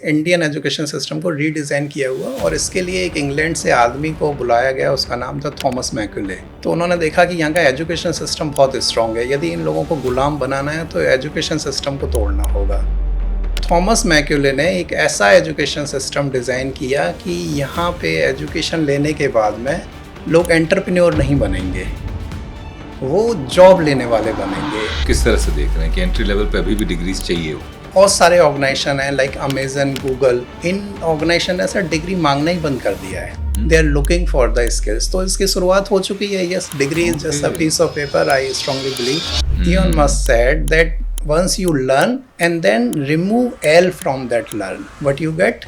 Indian education system को redesign किया हुआ, और इसके लिए एक इंग्लैंड से आदमी को बुलाया गया, उसका नाम था थॉमस मैक्यूले। तो उन्होंने देखा कि यहाँ का एजुकेशन सिस्टम बहुत स्ट्रॉन्ग है, यदि इन लोगों को गुलाम बनाना है तो एजुकेशन सिस्टम को तोड़ना होगा। थॉमस मैक्यूले ने एक ऐसा एजुकेशन सिस्टम डिज़ाइन किया कि यहाँ पे एजुकेशन लेने के बाद में लोग एंटरप्रेन्योर नहीं बनेंगे, वो जॉब लेने वाले बनेंगे। किस तरह से देख रहे हैं कि एंट्री लेवल पे अभी भी डिग्रीज चाहिए हो? बहुत सारे ऑर्गेनाइजेशन हैं लाइक अमेजन, गूगल, इन ऑर्गेनाइजेशन ने ऐसा डिग्री मांगना ही बंद कर दिया है। They are looking for the skills. तो इसकी शुरुआत हो चुकी है। Yes, degree is just a piece of paper, I strongly believe. Elon Musk said that once you learn and then remove L from that learn, what you get?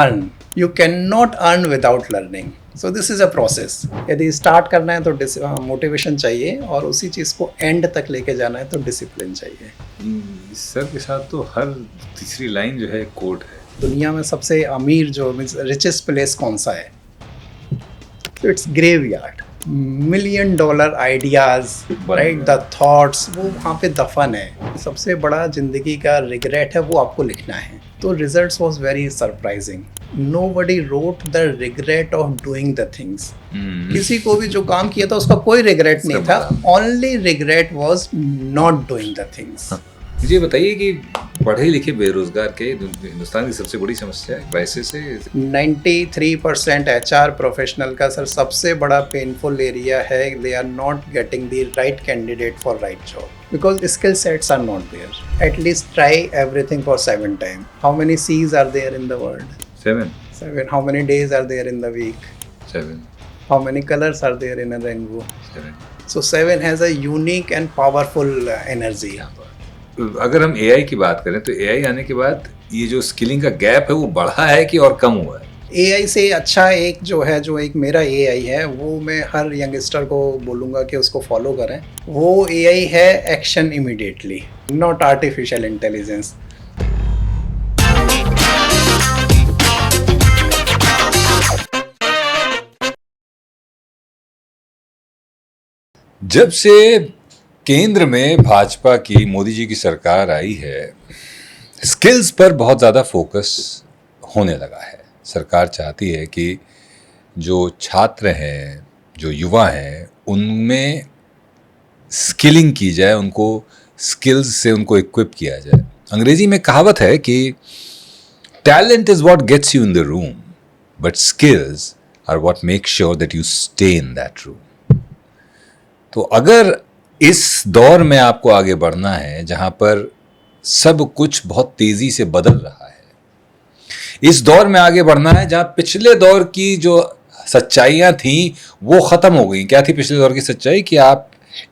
Earn. You cannot earn without learning. So this is a process. यदि start करना है तो motivation चाहिए, और उसी चीज़ को and तक लेके जाना है तो डिसिप्लिन चाहिए। सर के साथ तो हर तीसरी लाइन जो है कोट है। दुनिया में सबसे अमीर जो रिचेस्ट प्लेस कौन सा है? It's graveyard. $1 million ideas, right, the thoughts, वो वहाँ पे दफन है। सबसे बड़ा जिंदगी का रिग्रेट है, वो आपको लिखना है। तो results was very surprising. Nobody wrote the regret of doing the things. किसी को भी जो काम किया था उसका कोई रिग्रेट नहीं था, only regret was not doing the things. मुझे बताइए कि पढ़े लिखे बेरोजगार के हिंदुस्तान की सबसे बड़ी समस्या है क्राइसिस है। 93% HR प्रोफेशनल का सर सबसे बड़ा पेनफुल एरिया है। They are not getting the right candidate for right job because skill sets are not there. At least try everything for 7 times. How many seas are there in the world? 7. How many days are there in the week? 7. How many colors are there in a rainbow? 7. So 7 has a unique and powerful energy. अगर हम AI की बात करें तो AI आने के बाद ये जो स्किलिंग का गैप है वो बढ़ा है कि और कम हुआ है? AI से अच्छा एक जो है, जो एक मेरा AI है, वो मैं हर यंगस्टर को बोलूँगा कि उसको फॉलो करें। वो AI है action immediately, not artificial intelligence. जब से केंद्र में भाजपा की, मोदी जी की सरकार आई है, स्किल्स पर बहुत ज़्यादा फोकस होने लगा है। सरकार चाहती है कि जो छात्र हैं, जो युवा हैं, उनमें स्किलिंग की जाए, उनको स्किल्स से उनको इक्विप किया जाए। अंग्रेजी में कहावत है कि talent is what gets you in the room, but skills are what make sure that you stay in that room. तो अगर इस दौर में आपको आगे बढ़ना है जहां पर सब कुछ बहुत तेजी से बदल रहा है, इस दौर में आगे बढ़ना है जहां पिछले दौर की जो सच्चाइयां थी वो खत्म हो गई। क्या थी पिछले दौर की सच्चाई? कि आप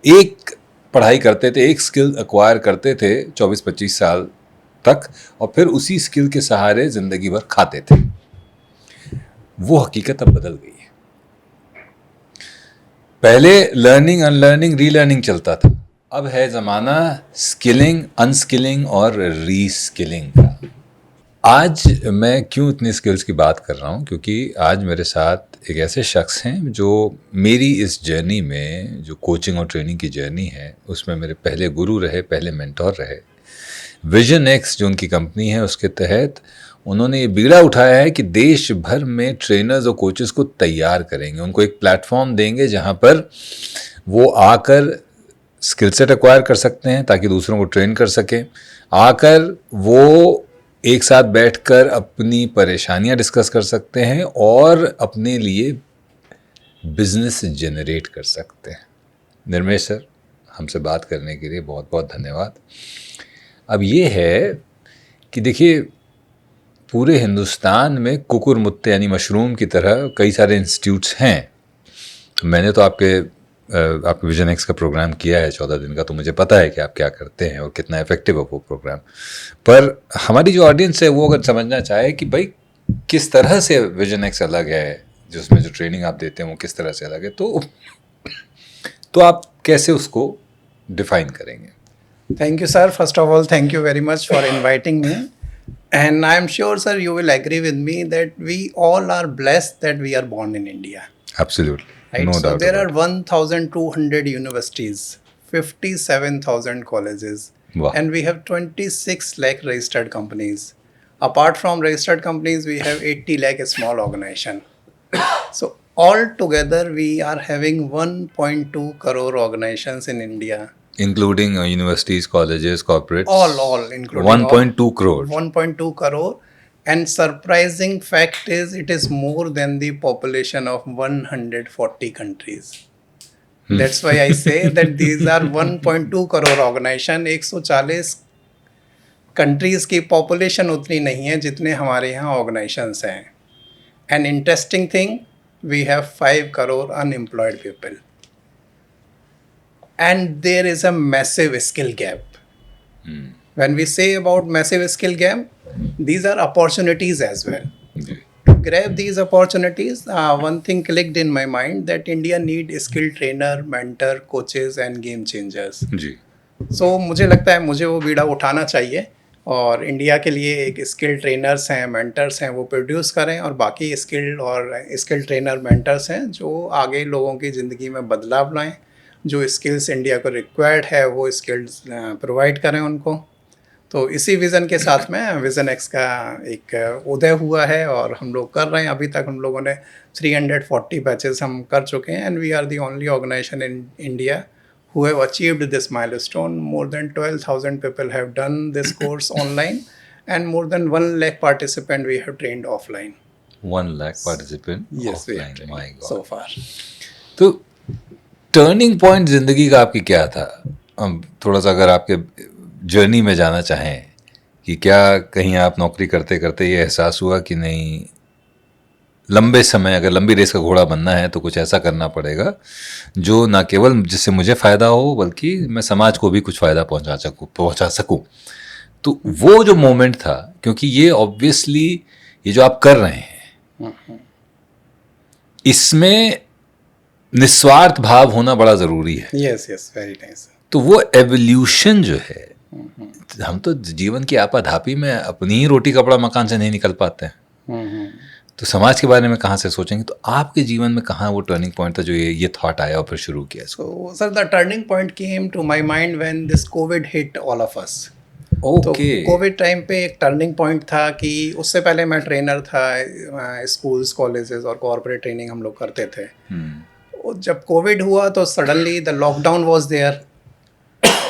एक पढ़ाई करते थे, एक स्किल एक्वायर करते थे 24-25 साल तक, और फिर उसी स्किल के सहारे जिंदगी भर खाते थे। वो हकीकत अब बदल गई है। पहले लर्निंग, अनलर्निंग, रीलर्निंग चलता था। अब है ज़माना स्किलिंग, अनस्किलिंग और रीस्किलिंग का। आज मैं क्यों इतनी स्किल्स की बात कर रहा हूँ? क्योंकि आज मेरे साथ एक ऐसे शख्स हैं जो मेरी इस जर्नी में, जो कोचिंग और ट्रेनिंग की जर्नी है, उसमें मेरे पहले गुरु रहे, पहले मेंटोर रहे। विजन एक्स जो उनकी कंपनी है, उसके तहत उन्होंने ये बीड़ा उठाया है कि देश भर में ट्रेनर्स और कोचेस को तैयार करेंगे, उनको एक प्लेटफॉर्म देंगे जहाँ पर वो आकर स्किल सेट एक्वायर कर सकते हैं ताकि दूसरों को ट्रेन कर सकें। आकर वो एक साथ बैठकर अपनी परेशानियाँ डिस्कस कर सकते हैं और अपने लिए बिजनेस जनरेट कर सकते हैं। निर्मेश सर, हमसे बात करने के लिए बहुत बहुत धन्यवाद। अब ये है कि देखिए, पूरे हिंदुस्तान में कुकुर मुत्ते यानी मशरूम की तरह कई सारे इंस्टीट्यूट्स हैं। मैंने तो आपके विजन एक्स का प्रोग्राम किया है 14 दिन का, तो मुझे पता है कि आप क्या करते हैं और कितना इफेक्टिव है वो प्रोग्राम। पर हमारी जो ऑडियंस है वो अगर समझना चाहे कि भाई किस तरह से विजन एक्स अलग है, जिसमें जो ट्रेनिंग आप देते हैं वो किस तरह से अलग है, तो आप कैसे उसको डिफाइन करेंगे? Thank you, sir. First of all, thank you very much for inviting me. And I am sure, sir, you will agree with me that we all are blessed that we are born in India. Absolutely. Right? No so doubt there are about 1,200 universities, 57,000 colleges, Wow. and we have 26 lakh registered companies. Apart from registered companies, we have 80 lakh small organization. So all together, we are having 1.2 crore organizations in India. Including universities, colleges, corporates. All including 1.2 crore. 1.2 crore. And surprising fact is, it is more than the population of 140 countries. That's why I say that these are 1.2 crore organization. 140 countries की population उतनी नहीं है जितने हमारे यहाँ organisations हैं. And interesting thing, we have 5 crore unemployed people and there is a massive skill gap. When we say about massive skill gap, these are opportunities as well. To grab these opportunities, one thing clicked in my mind that India need skill trainer, mentor, coaches and game changers. जी. So मुझे लगता है मुझे वो बीड़ा उठाना चाहिए और इंडिया के लिए एक स्किल ट्रेनर्स हैं, मेंटर्स हैं, वो प्रोड्यूस करें और बाकी स्किल ट्रेनर मेंटर्स हैं जो आगे लोगों की ज़िंदगी में बदलाव लाएं. जो स्किल्स इंडिया को रिक्वायर्ड है वो स्किल्स प्रोवाइड करें उनको. तो इसी विज़न के साथ में विज़न एक्स का एक उदय हुआ है और हम लोग कर रहे हैं. अभी तक हम लोगों ने 340 बैचेस हम कर चुके हैं and we are the only organisation in India who have achieved this milestone. More than 12,000 people have done this course online and more than 1 lakh participant we have trained offline. 1 lakh participant Yes, we have offline. trained My God. so far. तो turning point जिंदगी का आपकी क्या था? थोड़ा सा अगर आपके जर्नी में जाना चाहें कि क्या कहीं आप नौकरी करते करते ये एहसास हुआ कि नहीं, लंबे समय अगर लंबी रेस का घोड़ा बनना है तो कुछ ऐसा करना पड़ेगा जो ना केवल जिससे मुझे फ़ायदा हो बल्कि मैं समाज को भी कुछ फ़ायदा पहुंचा सकूं. तो वो जो मोमेंट था, क्योंकि ये ऑब्वियसली ये जो आप कर रहे हैं इसमें निस्वार्थ भाव होना बड़ा ज़रूरी है. Yes, very nice. तो वो एवोल्यूशन जो है, हम तो जीवन की आपाधापी में अपनी ही रोटी कपड़ा मकान से नहीं निकल पाते हैं. तो समाज के बारे में कहाँ से सोचेंगे? तो आपके जीवन में कहाँ वो टर्निंग पॉइंट था जो ये थॉट आया और फिर शुरू किया? So sir, the turning point came to my mind when this COVID hit all of us. तो कोविड टाइम पे एक टर्निंग पॉइंट था कि उससे पहले मैं ट्रेनर था, स्कूल्स, कॉलेजेस और कॉर्पोरेट ट्रेनिंग हम लोग करते थे. जब कोविड हुआ तो suddenly the lockdown was there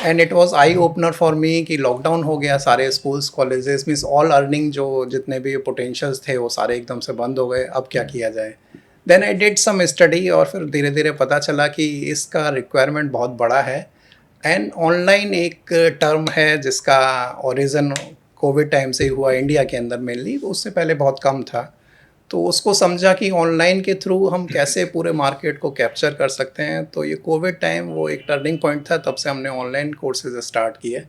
and it was eye opener for me कि लॉकडाउन हो गया, सारे schools, colleges means all earning जो जितने भी पोटेंशियल्स थे वो सारे एकदम से बंद हो गए. अब क्या किया जाए? Then I did some study और फिर धीरे धीरे पता चला कि इसका रिक्वायरमेंट बहुत बड़ा है. एंड ऑनलाइन एक टर्म है जिसका ओरिजिन कोविड टाइम से ही हुआ इंडिया के अंदर मेनली, उससे पहले बहुत कम था. तो उसको समझा कि ऑनलाइन के थ्रू हम कैसे पूरे मार्केट को कैप्चर कर सकते हैं. तो ये कोविड टाइम वो एक टर्निंग पॉइंट था. तब से हमने ऑनलाइन कोर्सेज स्टार्ट किए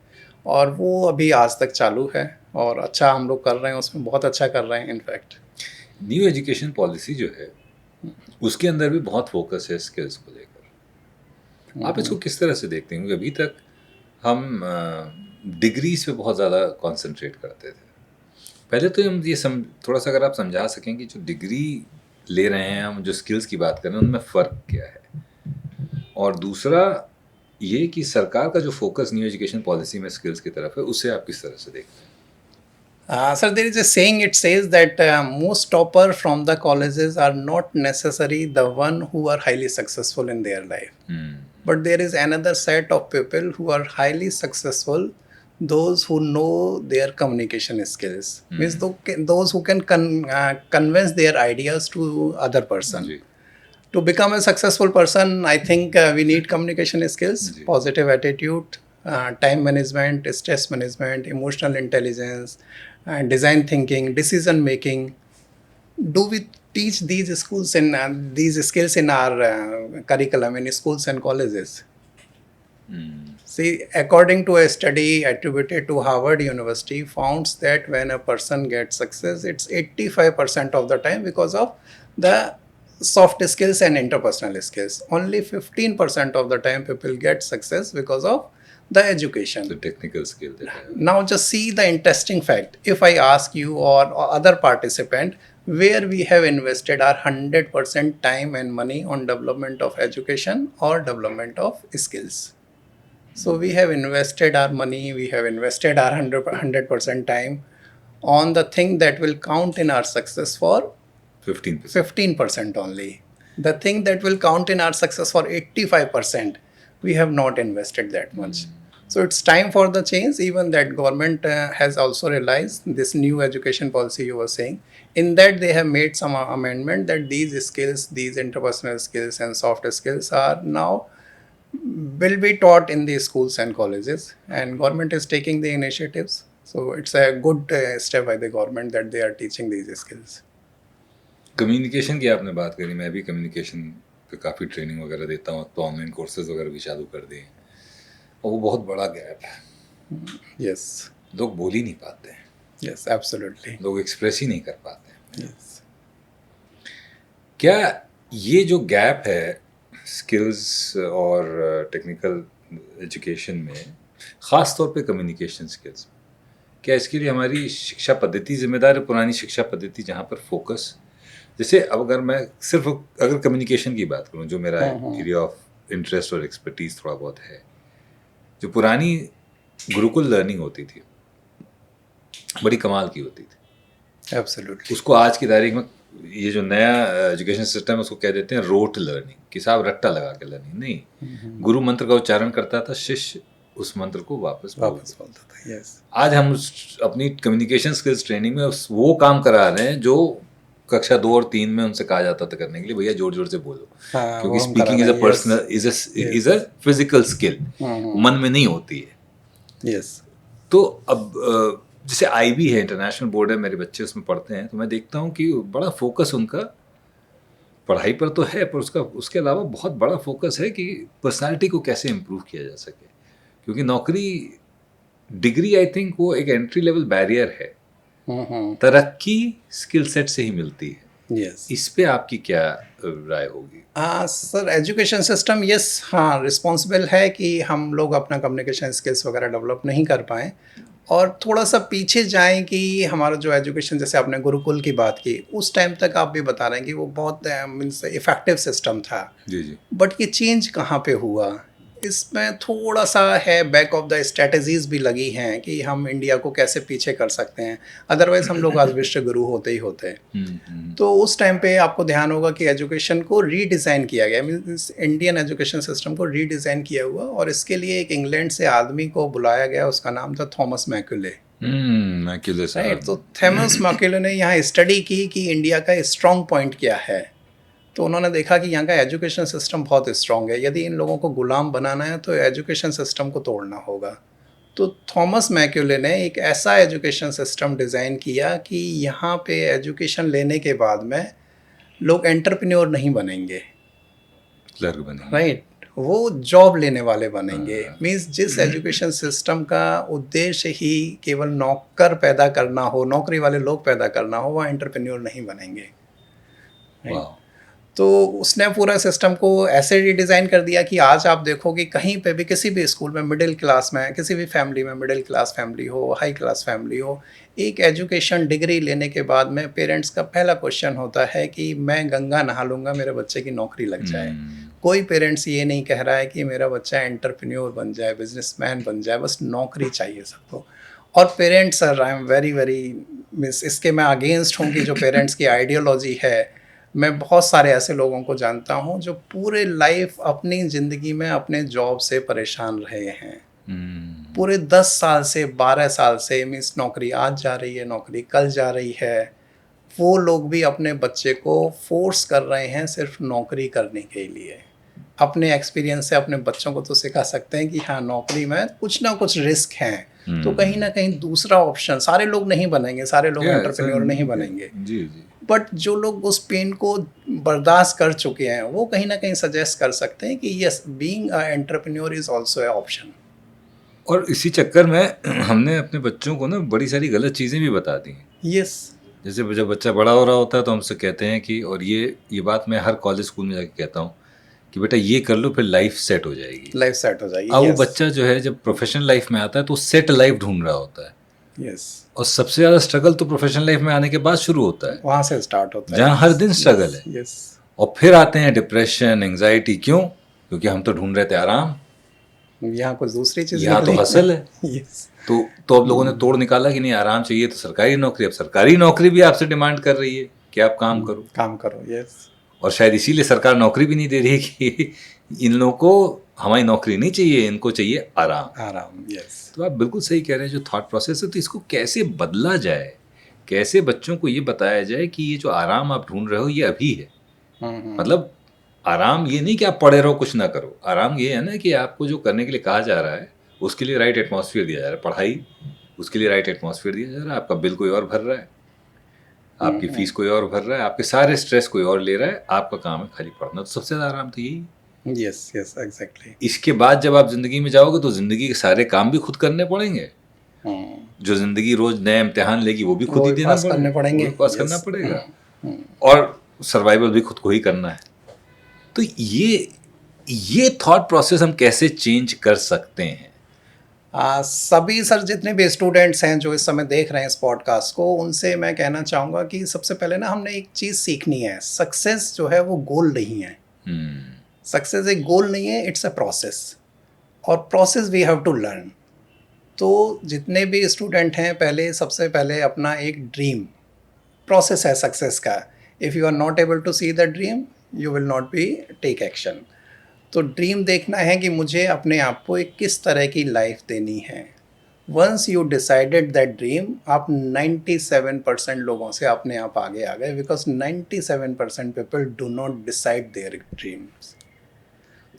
और वो अभी आज तक चालू है और अच्छा हम लोग कर रहे हैं, उसमें बहुत अच्छा कर रहे हैं. इनफैक्ट न्यू एजुकेशन पॉलिसी जो है उसके अंदर भी बहुत फोकस है स्किल्स को लेकर. आप इसको किस तरह से देखते हैं? क्योंकि अभी तक हम डिग्रीज पे बहुत ज़्यादा कॉन्सेंट्रेट करते थे. पहले तो हम ये थोड़ा सा अगर आप समझा सकें कि जो डिग्री ले रहे हैं हम, जो स्किल्स की बात कर रहे हैं, उनमें फ़र्क क्या है? और दूसरा ये कि सरकार का जो फोकस न्यू एजुकेशन पॉलिसी में स्किल्स की तरफ है, उसे आप किस तरह से देखते हैं? Sir, there is a saying, it says that most topper from the colleges are not necessarily the one who are highly successful in their life. But there is another set of people who are highly successful, those who know their communication skills. Means those who can convince their ideas to other person. To become a successful person, I think we need communication skills, positive attitude, time management, stress management, emotional intelligence, design thinking, decision making. Do we teach these schools in these skills in our curriculum in schools and colleges? See, according to a study attributed to Harvard University, found that when a person gets success, it's 85% of the time because of the soft skills and interpersonal skills. Only 15% of the time people get success because of the education. The technical skill. Now just see the interesting fact. If I ask you or other participant where we have invested our 100% time and money on development of education or development of skills. So we have invested our money, we have invested our 100% time on the thing that will count in our success for 15%. 15% only. The thing that will count in our success for 85%, we have not invested that much. So it's time for the change. Even that government has also realized this new education policy you were saying. In that they have made some amendment that these skills, these interpersonal skills and soft skills are now will be taught in the schools and colleges, and government is taking the initiatives. So it's a good step by the government that they are teaching these skills. Communication की आपने बात करी, मैं भी communication पे काफ़ी training वगैरह देता हूँ, तो ऑनलाइन कोर्सेज वगैरह भी चालू कर दिए, और वो बहुत बड़ा गैप है। Yes. लोग बोल ही नहीं पाते हैं, Yes, absolutely. लोग एक्सप्रेस ही नहीं कर पाते हैं। Yes. क्या ये जो गैप है स्किल्स और टेक्निकल एजुकेशन में, ख़ास तौर पे कम्युनिकेशन स्किल्स, क्या इसके लिए हमारी शिक्षा पद्धति जिम्मेदार है? पुरानी शिक्षा पद्धति जहाँ पर फोकस, जैसे अब अगर मैं सिर्फ अगर कम्युनिकेशन की बात करूँ, जो मेरा एरिया ऑफ इंटरेस्ट और एक्सपर्टीज थोड़ा बहुत है, जो पुरानी गुरुकुल लर्निंग होती थी बड़ी कमाल की होती थी। Absolutely. उसको आज की तारीख में ये जो नया एजुकेशन सिस्टम है उसको कह देते हैं रोट लर्निंग, कि साहब रट्टा लगा के लर्निंग नहीं। गुरु मंत्र का उच्चारण करता था, शिष्य उस मंत्र को वापस बोलता था। Yes. आज हम अपनी कम्युनिकेशन स्किल्स ट्रेनिंग में वो काम करा रहे हैं जो कक्षा 2 और 3 में उनसे कहा जाता था करने के लिए, भैया जोर जोर से बोलो। क्योंकि speaking is a personal is a physical skill, मन में नहीं होती है। Yes. तो अब जैसे IB है, इंटरनेशनल बोर्ड है, मेरे बच्चे उसमें पढ़ते हैं, तो मैं देखता हूँ कि बड़ा फोकस उनका पढ़ाई पर तो है, पर उसके अलावा बहुत बड़ा फोकस है कि पर्सनालिटी को कैसे इम्प्रूव किया जा सके। क्योंकि नौकरी, डिग्री आई थिंक वो एक एंट्री लेवल बैरियर है, तरक्की स्किल सेट से ही मिलती है। Yes. इस पे आपकी क्या राय होगी? सर एजुकेशन सिस्टम हाँ रिस्पॉन्सिबल है कि हम लोग अपना कम्युनिकेशन स्किल्स वगैरह डेवलप नहीं कर पाएँ और थोड़ा सा पीछे जाएं कि हमारा जो एजुकेशन, जैसे आपने गुरुकुल की बात की, उस टाइम तक आप भी बता रहे हैं कि वो बहुत मीन्स इफ़ेक्टिव सिस्टम था। जी जी। बट ये चेंज कहाँ पे हुआ, इसमें थोड़ा सा है, बैक ऑफ द स्ट्रेटजीज भी लगी हैं कि हम इंडिया को कैसे पीछे कर सकते हैं, अदरवाइज हम लोग आज विश्व गुरु होते ही होते हैं। तो उस टाइम पे आपको ध्यान होगा कि एजुकेशन को रीडिज़ाइन किया गया, मीन्स इंडियन एजुकेशन सिस्टम को रीडिज़ाइन किया हुआ, और इसके लिए एक इंग्लैंड से आदमी को बुलाया गया, उसका नाम था थॉमस मैक्यूले। राइट। तो थॉमस मैक्यूले ने यहाँ स्टडी की कि इंडिया का स्ट्रॉन्ग पॉइंट क्या है। तो उन्होंने देखा कि यहाँ का एजुकेशन सिस्टम बहुत स्ट्रॉन्ग है, यदि इन लोगों को गुलाम बनाना है तो एजुकेशन सिस्टम को तोड़ना होगा। तो थॉमस मैक्यूले ने एक ऐसा एजुकेशन सिस्टम डिज़ाइन किया कि यहाँ पे एजुकेशन लेने के बाद में लोग एंटरप्रेन्योर नहीं बनेंगे, क्लर्क बनेंगे, राइट, वो जॉब लेने वाले बनेंगे। मीन्स जिस एजुकेशन सिस्टम का उद्देश्य ही केवल नौकर पैदा करना हो, नौकरी वाले लोग पैदा करना हो, वह एंटरप्रेन्योर नहीं बनेंगे। तो उसने पूरा सिस्टम को ऐसे रिडिज़ाइन कर दिया कि आज आप देखो कि कहीं पे भी किसी भी स्कूल में, मिडिल क्लास में, किसी भी फैमिली में, मिडिल क्लास फैमिली हो, हाई क्लास फैमिली हो, एक एजुकेशन डिग्री लेने के बाद में पेरेंट्स का पहला क्वेश्चन होता है कि मैं गंगा नहा लूँगा, मेरे बच्चे की नौकरी लग जाए। कोई पेरेंट्स ये नहीं कह रहा है कि मेरा बच्चा एंटरप्रेन्योर बन जाए, बिजनेसमैन बन जाए, बस नौकरी चाहिए सबको। और parents sir, I am very very miss, इसके मैं अगेंस्ट हूँ कि जो पेरेंट्स की आइडियोलॉजी है। मैं बहुत सारे ऐसे लोगों को जानता हूँ जो पूरे लाइफ अपनी ज़िंदगी में अपने जॉब से परेशान रहे हैं, पूरे 10 साल से 12 साल से, मीन्स नौकरी आज जा रही है, नौकरी कल जा रही है। वो लोग भी अपने बच्चे को फोर्स कर रहे हैं सिर्फ नौकरी करने के लिए। अपने एक्सपीरियंस से अपने बच्चों को तो सिखा सकते हैं कि हाँ, नौकरी में कुछ ना कुछ रिस्क हैं, तो कहीं ना कहीं दूसरा ऑप्शन, सारे लोग नहीं बनेंगे, सारे लोग एंटरप्रेन्योर नहीं बनेंगे, बट जो लोग उस पेन को बर्दाश्त कर चुके हैं वो कहीं ना कहीं सजेस्ट कर सकते हैं कि yes, being a entrepreneur is also A option. और इसी चक्कर में हमने अपने बच्चों को ना बड़ी सारी गलत चीज़ें भी बता दी हैं। यस। जैसे जब बच्चा बड़ा हो रहा होता है तो हमसे कहते हैं कि, और ये बात मैं हर कॉलेज स्कूल में जाके कहता हूँ कि बेटा ये कर लो, फिर लाइफ सेट हो जाएगी, लाइफ सेट हो जाएगी। अब वो बच्चा जो है जब प्रोफेशनल लाइफ में आता है तो सेट लाइफ ढूंढ रहा होता है। यस। और सबसे ज़्यादा स्ट्रगल तो प्रोफेशनल लाइफ में आने के बाद शुरू होता है, वहाँ से स्टार्ट होता है, जहाँ हर दिन स्ट्रगल है। यस। और फिर आते हैं डिप्रेशन, एंग्जाइटी। क्यों? क्योंकि हम तो ढूंढ रहे थे आराम, यहाँ कुछ दूसरी चीज़, यहाँ तो हसल है। यस। तो अब लोगों ने तोड़ निकाला कि नहीं, आराम चाहिए तो सरकारी नौकरी। अब सरकारी नौकरी भी आपसे डिमांड कर रही है कि आप काम करो। यस। और शायद इसीलिए सरकार नौकरी भी नहीं दे रही है कि इन लोगों को हमारी नौकरी नहीं चाहिए, इनको चाहिए आराम। यस। तो आप बिल्कुल सही कह रहे हैं, जो थॉट प्रोसेस है, तो इसको कैसे बदला जाए, कैसे बच्चों को ये बताया जाए कि ये जो आराम आप ढूंढ रहे हो ये अभी है। मतलब आराम ये नहीं कि आप पढ़े रहो कुछ ना करो, आराम ये है ना कि आपको जो करने के लिए कहा जा रहा है उसके लिए राइट एटमॉस्फेयर दिया जा रहा है। पढ़ाई, उसके लिए राइट एटमॉस्फेयर दिया जा रहा है। आपका बिल कोई और भर रहा है, आपकी फीस कोई और भर रहा है, आपके सारे स्ट्रेस कोई और ले रहा है, आपका काम है खाली पढ़ना। तो सबसे ज़्यादा आराम तो यही। Yes yes exactly. इसके बाद जब आप जिंदगी में जाओगे तो जिंदगी के सारे काम भी खुद करने पड़ेंगे। जो जिंदगी रोज नए इम्तिहान लेगी वो भी खुद ही देना पड़ेंगे, पास करना पड़ेगा, और सर्वाइवल भी खुद को ही करना है। तो ये थॉट प्रोसेस हम कैसे चेंज कर सकते हैं? सभी सर जितने भी स्टूडेंट्स हैं जो इस समय देख रहे हैं इस पॉडकास्ट को, उनसे मैं कहना चाहूँगा कि सबसे पहले ना हमने एक चीज़ सीखनी है। सक्सेस जो है वो गोल नहीं है। सक्सेस एक गोल नहीं है, इट्स अ प्रोसेस, और process we have to learn. तो जितने भी स्टूडेंट हैं, पहले सबसे पहले अपना एक ड्रीम, प्रोसेस है सक्सेस का। If you are not able to see the dream, you will not be take action. तो ड्रीम देखना है कि मुझे अपने आप को एक किस तरह की लाइफ देनी है। Once you decided that dream, आप 97% लोगों से अपने आप आगे आ गए, because 97% people do not decide their dreams.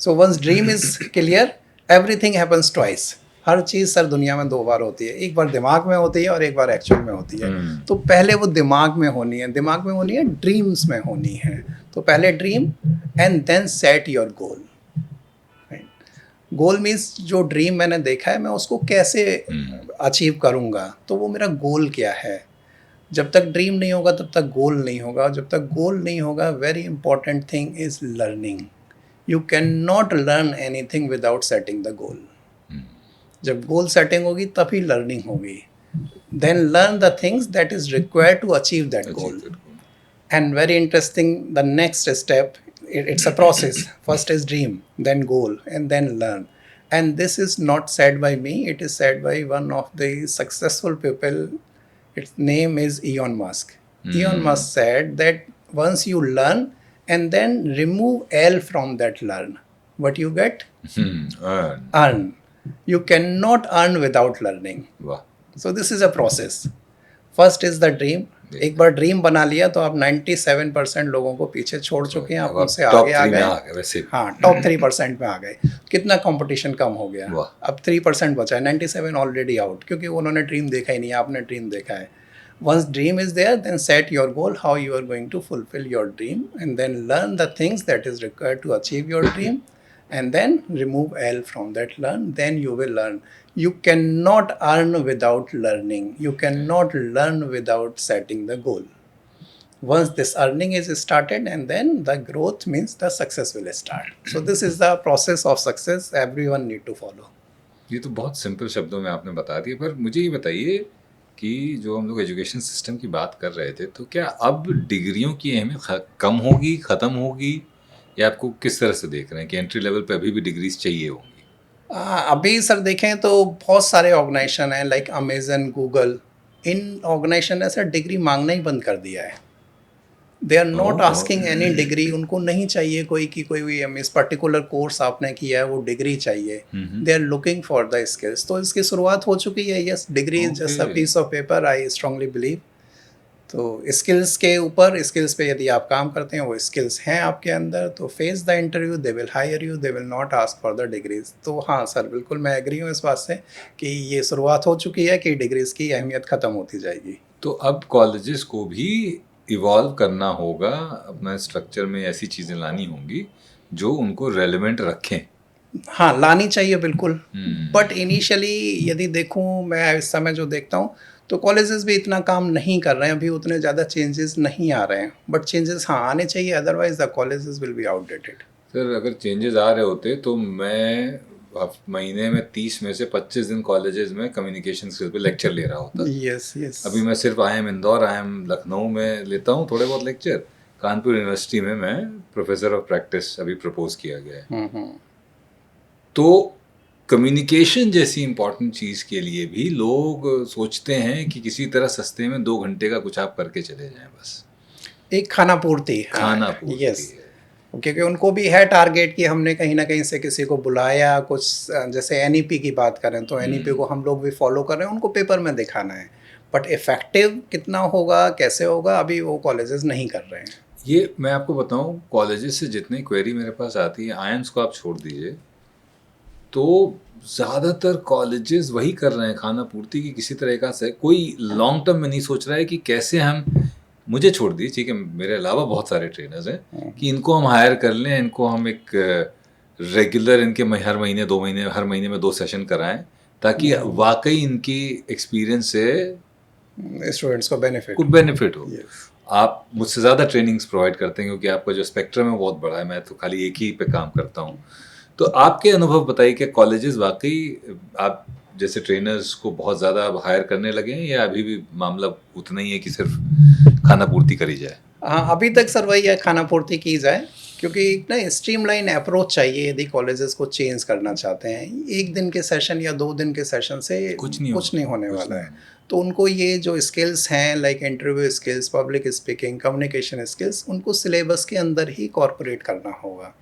So once dream is clear, everything happens twice. हर चीज़ सर दुनिया में दो बार होती है, एक बार दिमाग में होती है और एक बार एक्चुअल में होती है। तो पहले वो दिमाग में होनी है, ड्रीम्स में होनी है। तो पहले dream and then set your goal. Goal means जो ड्रीम मैंने देखा है मैं उसको कैसे अचीव करूँगा, तो वो मेरा गोल क्या है। जब तक ड्रीम नहीं होगा तब तक गोल नहीं होगा। जब तक गोल नहीं होगा, very important thing is learning. You can not learn anything without setting the goal. जब गोल सेटिंग होगी तभी लर्निंग होगी। Then learn the things that is required to achieve that goal. And very interesting, the next step, it's a process. First is dream, then goal, and then learn. And this is not said by me, it is said by one of the successful people. Its name is Elon Musk. Elon Musk said that once you learn and then remove L from that learn, what you get? Earn. You cannot earn without learning. Wow. So this is a process. First is the dream. एक बार dream बना लिया तो आप 97% लोगों को पीछे छोड़ चुके हैं, आप उनसे आगे आ गए। हाँ, टॉप 3% में आ गए। कितना कंपटीशन कम हो गया, अब 3% बचा है, 97 ऑलरेडी आउट, क्योंकि उन्होंने ड्रीम देखा ही नहीं, आपने ड्रीम देखा है। Once dream is there, then set your goal, how you are going to fulfil your dream, and then learn the things that is required to achieve your dream, and then remove L from that learn, then you will learn. You cannot earn without learning. You cannot learn without setting the goal. Once this earning is started, and then the growth means the success will start. So this is the process of success everyone need to follow. ये तो बहुत simple शब्दों में आपने बता दिया, पर मुझे ये बताइए कि जो हम लोग एजुकेशन सिस्टम की बात कर रहे थे, तो क्या अब डिग्रियों की अहमियत कम होगी, ख़त्म होगी, या आपको किस तरह से देख रहे हैं कि एंट्री लेवल पे अभी भी डिग्रीज चाहिए होंगी? अभी सर देखें तो बहुत सारे ऑर्गेनाइजेशन हैं, लाइक अमेजन, गूगल, इन ऑर्गेनाइजेशन ने सर डिग्री मांगना ही बंद कर दिया है। They are not asking any degree. उनको नहीं चाहिए कोई कि कोई इस पर्टिकुलर कोर्स आपने किया है वो डिग्री चाहिए। They are looking for the skills. तो इसकी शुरुआत हो चुकी है। Yes, degree is just a piece of paper, I strongly believe. तो स्किल्स के ऊपर, स्किल्स पे यदि आप काम करते हैं, वो स्किल्स हैं आपके अंदर, तो face the interview, they will hire you, they will not ask for the degrees. तो हाँ सर, बिल्कुल मैं एग्री हूँ इस बात से कि ये शुरुआत हो चुकी है कि डिग्रीज की अहमियत ख़त्म होती जाएगी। तो अब कॉलेजेस को भी इवॉल्व करना होगा, अपना स्ट्रक्चर में ऐसी चीज़ें लानी होंगी जो उनको रेलेवेंट रखें। हाँ, लानी चाहिए बिल्कुल। बट इनिशियली यदि देखूँ, मैं इस समय जो देखता हूँ, तो कॉलेजेस भी इतना काम नहीं कर रहे हैं, अभी उतने ज़्यादा चेंजेस नहीं आ रहे हैं। बट चेंजेस हाँ आने चाहिए, otherwise the colleges will be outdated. Sir, अगर चेंजेस आ रहे होते तो मैं महीने में 30 में से 25 दिन कॉलेजेस में कम्युनिकेशन स्किल्स पे लेक्चर ले रहा होता। यस। अभी मैं सिर्फ IIM इंदौर, IIM लखनऊ में लेता हूँ थोड़े बहुत लेक्चर। कानपुर यूनिवर्सिटी में मैं प्रोफेसर ऑफ प्रैक्टिस अभी प्रपोज किया गया है। तो कम्युनिकेशन जैसी इंपॉर्टेंट चीज़ के लिए भी लोग सोचते हैं कि किसी तरह सस्ते में 2 घंटे का कुछ आप करके चले जाएं बस। एक खाना पूर्ति, खाना पूर्ति यस, है। क्योंकि उनको भी है टारगेट कि हमने कहीं ना कहीं से किसी को बुलाया कुछ, जैसे एनईपी की बात करें तो एनईपी को हम लोग भी फॉलो कर रहे हैं, उनको पेपर में दिखाना है, बट इफेक्टिव कितना होगा कैसे होगा अभी वो कॉलेजेस नहीं कर रहे हैं। ये मैं आपको बताऊं, कॉलेजेस से जितनी क्वेरी मेरे पास आती है, आयंस को आप छोड़ दीजिए, तो ज़्यादातर कॉलेजेस वही कर रहे हैं, खाना पूर्ति की किसी तरह का से। कोई लॉन्ग टर्म में नहीं सोच रहा है कि कैसे हम, मुझे छोड़ दीजिए, ठीक है, मेरे अलावा बहुत सारे ट्रेनर्स हैं, कि इनको हम हायर कर लें, इनको हम एक रेगुलर इनके हर महीने 2 महीने, हर महीने में 2 सेशन कराएं, ताकि वाकई इनकी एक्सपीरियंस से स्टूडेंट्स को बेनिफिट हो। आप मुझसे ज़्यादा ट्रेनिंग्स प्रोवाइड करते हैं क्योंकि आपका जो स्पेक्ट्रम है बहुत बड़ा है, मैं तो खाली एक ही पे काम करता हूँ। तो आपके अनुभव बताइए कि कॉलेजेस वाकई आप जैसे ट्रेनर्स को बहुत ज़्यादा हायर करने लगे हैं, या अभी भी मामला उतना ही है कि सिर्फ खाना पूर्ति करी जाए? हाँ, अभी तक सर वही है, खाना पूर्ति की जाए, क्योंकि एक ना स्ट्रीमलाइन अप्रोच चाहिए यदि कॉलेजेस को चेंज करना चाहते हैं। 1 दिन के सेशन या 2 दिन के सेशन से कुछ नहीं होने वाला है। तो उनको ये जो स्किल्स हैं like interview skills, public speaking, communication skills, उनको सिलेबस के अंदर ही कॉर्पोरेट करना होगा,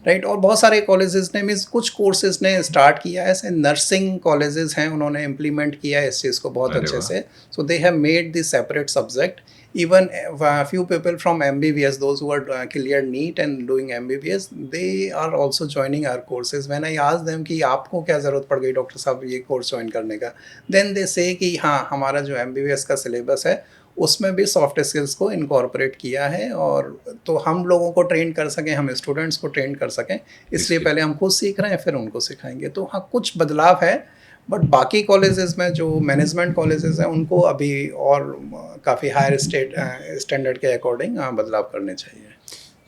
राइट। और बहुत सारे कॉलेजेस ने, मीन्स कुछ कोर्सेज ने स्टार्ट किया है, ऐसे नर्सिंग कॉलेजेस हैं, उन्होंने इम्प्लीमेंट किया है इस चीज़ को बहुत अच्छे से। So they have made this separate subject. Even few people from MBBS, those who are cleared NEET and doing MBBS, they are also joining our courses. When I ask them कि आपको क्या ज़रूरत पड़ गई डॉक्टर साहब ये course join करने का, then they say कि हाँ, हमारा जो MBBS का सिलेबस है उसमें भी सॉफ्ट स्किल्स को इनकॉर्पोरेट किया है, और तो हम लोगों को ट्रेन कर सकें, हम स्टूडेंट्स को ट्रेन कर सकें, इसलिए पहले हम खुद सीख रहे हैं फिर उनको सिखाएंगे। तो हाँ, कुछ बदलाव है, बट बाकी कॉलेजेस में जो मैनेजमेंट कॉलेजेस हैं उनको अभी और काफ़ी हायर स्टैंडर्ड के अकॉर्डिंग बदलाव करने चाहिए।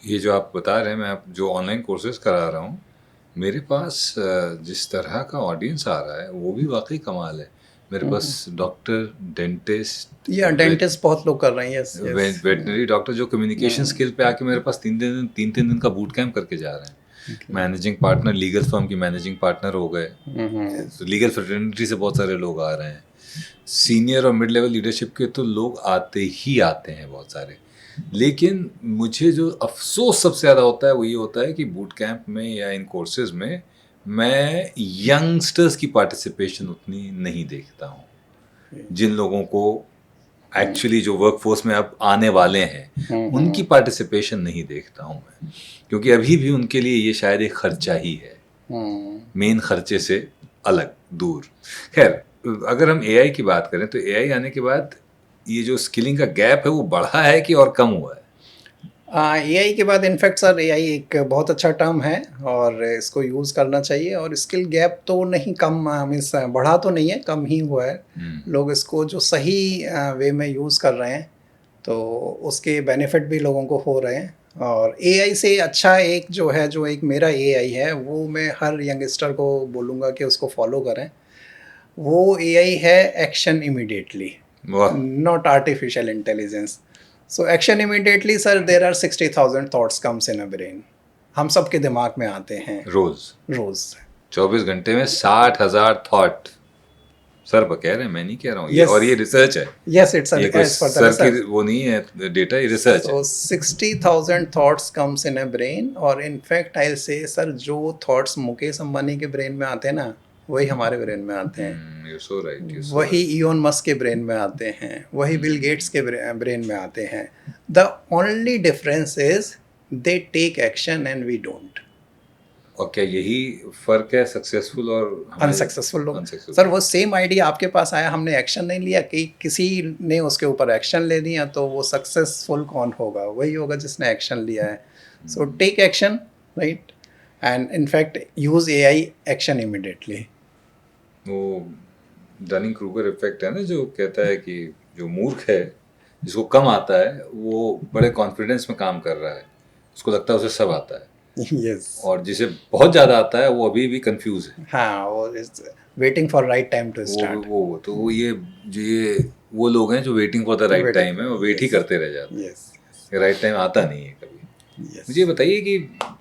ये जो आप बता रहे हैं, मैं जो ऑनलाइन कोर्सेज करा रहा हूँ, मेरे पास जिस तरह का ऑडियंस आ रहा है वो भी वाकई कमाल है। मेरे पास डॉक्टर, डेंटिस्ट, या डेंटिस्ट बहुत लोग कर रहे हैं, यस, वेटनरी डॉक्टर जो कम्युनिकेशन स्किल पे आके मेरे पास 3 दिन का बूट कैंप करके जा रहे हैं। मैनेजिंग पार्टनर, लीगल फर्म की मैनेजिंग पार्टनर हो गए, तो लीगल फ्रेटर्निटी से बहुत सारे लोग आ रहे हैं। सीनियर और मिड लेवल लीडरशिप के तो लोग आते हैं बहुत सारे। लेकिन मुझे जो अफसोस सबसे ज़्यादा होता है वो ये होता है कि बूट कैंप में या इन कोर्सेज में मैं यंगस्टर्स की पार्टिसिपेशन उतनी नहीं देखता हूँ। जिन लोगों को एक्चुअली जो वर्कफोर्स में अब आने वाले हैं उनकी पार्टिसिपेशन नहीं देखता हूँ मैं, क्योंकि अभी भी उनके लिए ये शायद एक खर्चा ही है, मेन खर्चे से अलग दूर। खैर, अगर हम एआई की बात करें तो एआई आने के बाद ये जो स्किलिंग का गैप है वो बढ़ा है कि और कम हुआ है? एआई के बाद इनफैक्ट सर एआई एक बहुत अच्छा टर्म है और इसको यूज़ करना चाहिए, और स्किल गैप तो नहीं कम, मीन्स बढ़ा तो नहीं है, कम ही हुआ है। लोग इसको जो सही वे में यूज़ कर रहे हैं तो उसके बेनिफिट भी लोगों को हो रहे हैं। और एआई से अच्छा एक जो है, जो एक मेरा एआई है, वो मैं हर यंगस्टर को बोलूँगा कि उसको फॉलो करें। वो एआई है action immediately, not artificial intelligence. So action immediately, sir, there are 60,000 thoughts comes in a brain. हम सबके दिमाग में आते हैं रोज 24 घंटे में 60,000 थॉट। सर कह रहे हैं, मैं नहीं कह रहा हूँ। yes. और ये रिसर्च है। Yes, it's a सर की वो नहीं है डेटा, ये रिसर्च है। So 60,000 thoughts comes in a brain, और इनफैक्ट आई से सर जो थॉट्स मुकेश अंबानी के ब्रेन में आते हैं ना, वही हमारे ब्रेन में आते हैं। You're so right, you're so वही right. इलोन मस्क के ब्रेन में आते हैं, वही बिल गेट्स के ब्रेन में आते हैं। The only difference is they take action and we don't. और क्या यही फर्क है सक्सेसफुल और अनसक्सेसफुल लोग? सर वो सेम आइडिया आपके पास आया, हमने एक्शन नहीं लिया, कि किसी ने उसके ऊपर एक्शन ले लिया, तो वो सक्सेसफुल कौन होगा? वही होगा जिसने एक्शन लिया है। So take action, right, and in fact use AI action immediately. वो डनिंग क्रूगर इफेक्ट है ना, जो कहता है कि जो मूर्ख है, जिसको कम आता है, वो बड़े कॉन्फिडेंस में काम कर रहा है, उसको लगता है उसे सब आता है। yes. और जिसे बहुत ज़्यादा आता है वो अभी भी कंफ्यूज है। हाँ, वो waiting for right time to start. तो ये वो लोग हैं जो waiting for the right time है, वो वेट ही करते रह जाते हैं। राइट टाइम आता नहीं है कभी। Yes. मुझे ये बताइए कि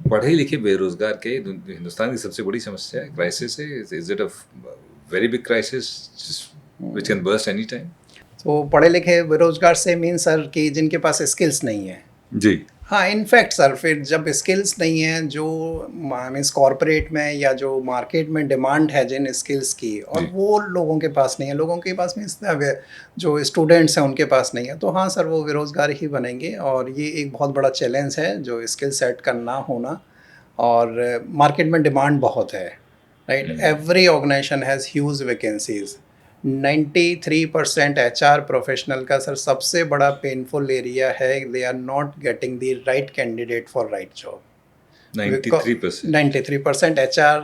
पढ़े लिखे बेरोजगार के हिंदुस्तान की सबसे बड़ी समस्या है, क्राइसिस है, is it a very big crisis which can burst any time? तो पढ़े लिखे बेरोजगार से मीन सर कि जिनके पास स्किल्स नहीं है। जी। हाँ, इनफैक्ट सर फिर जब स्किल्स नहीं है, जो मीन्स कॉरपोरेट में या जो मार्केट में डिमांड है जिन स्किल्स की, और जी। वो लोगों के पास नहीं है, लोगों के पास मीन्स जो स्टूडेंट्स हैं उनके पास नहीं है, तो हाँ सर वो बेरोज़गार ही बनेंगे। और ये एक बहुत बड़ा चैलेंज है जो स्किल सेट का ना होना। और मार्केट में डिमांड बहुत है, right. Every organisation has huge vacancies. 93% HR professional का सर सबसे बड़ा पेनफुल एरिया है, they are not getting the right candidate for right job. 93%? 93% HR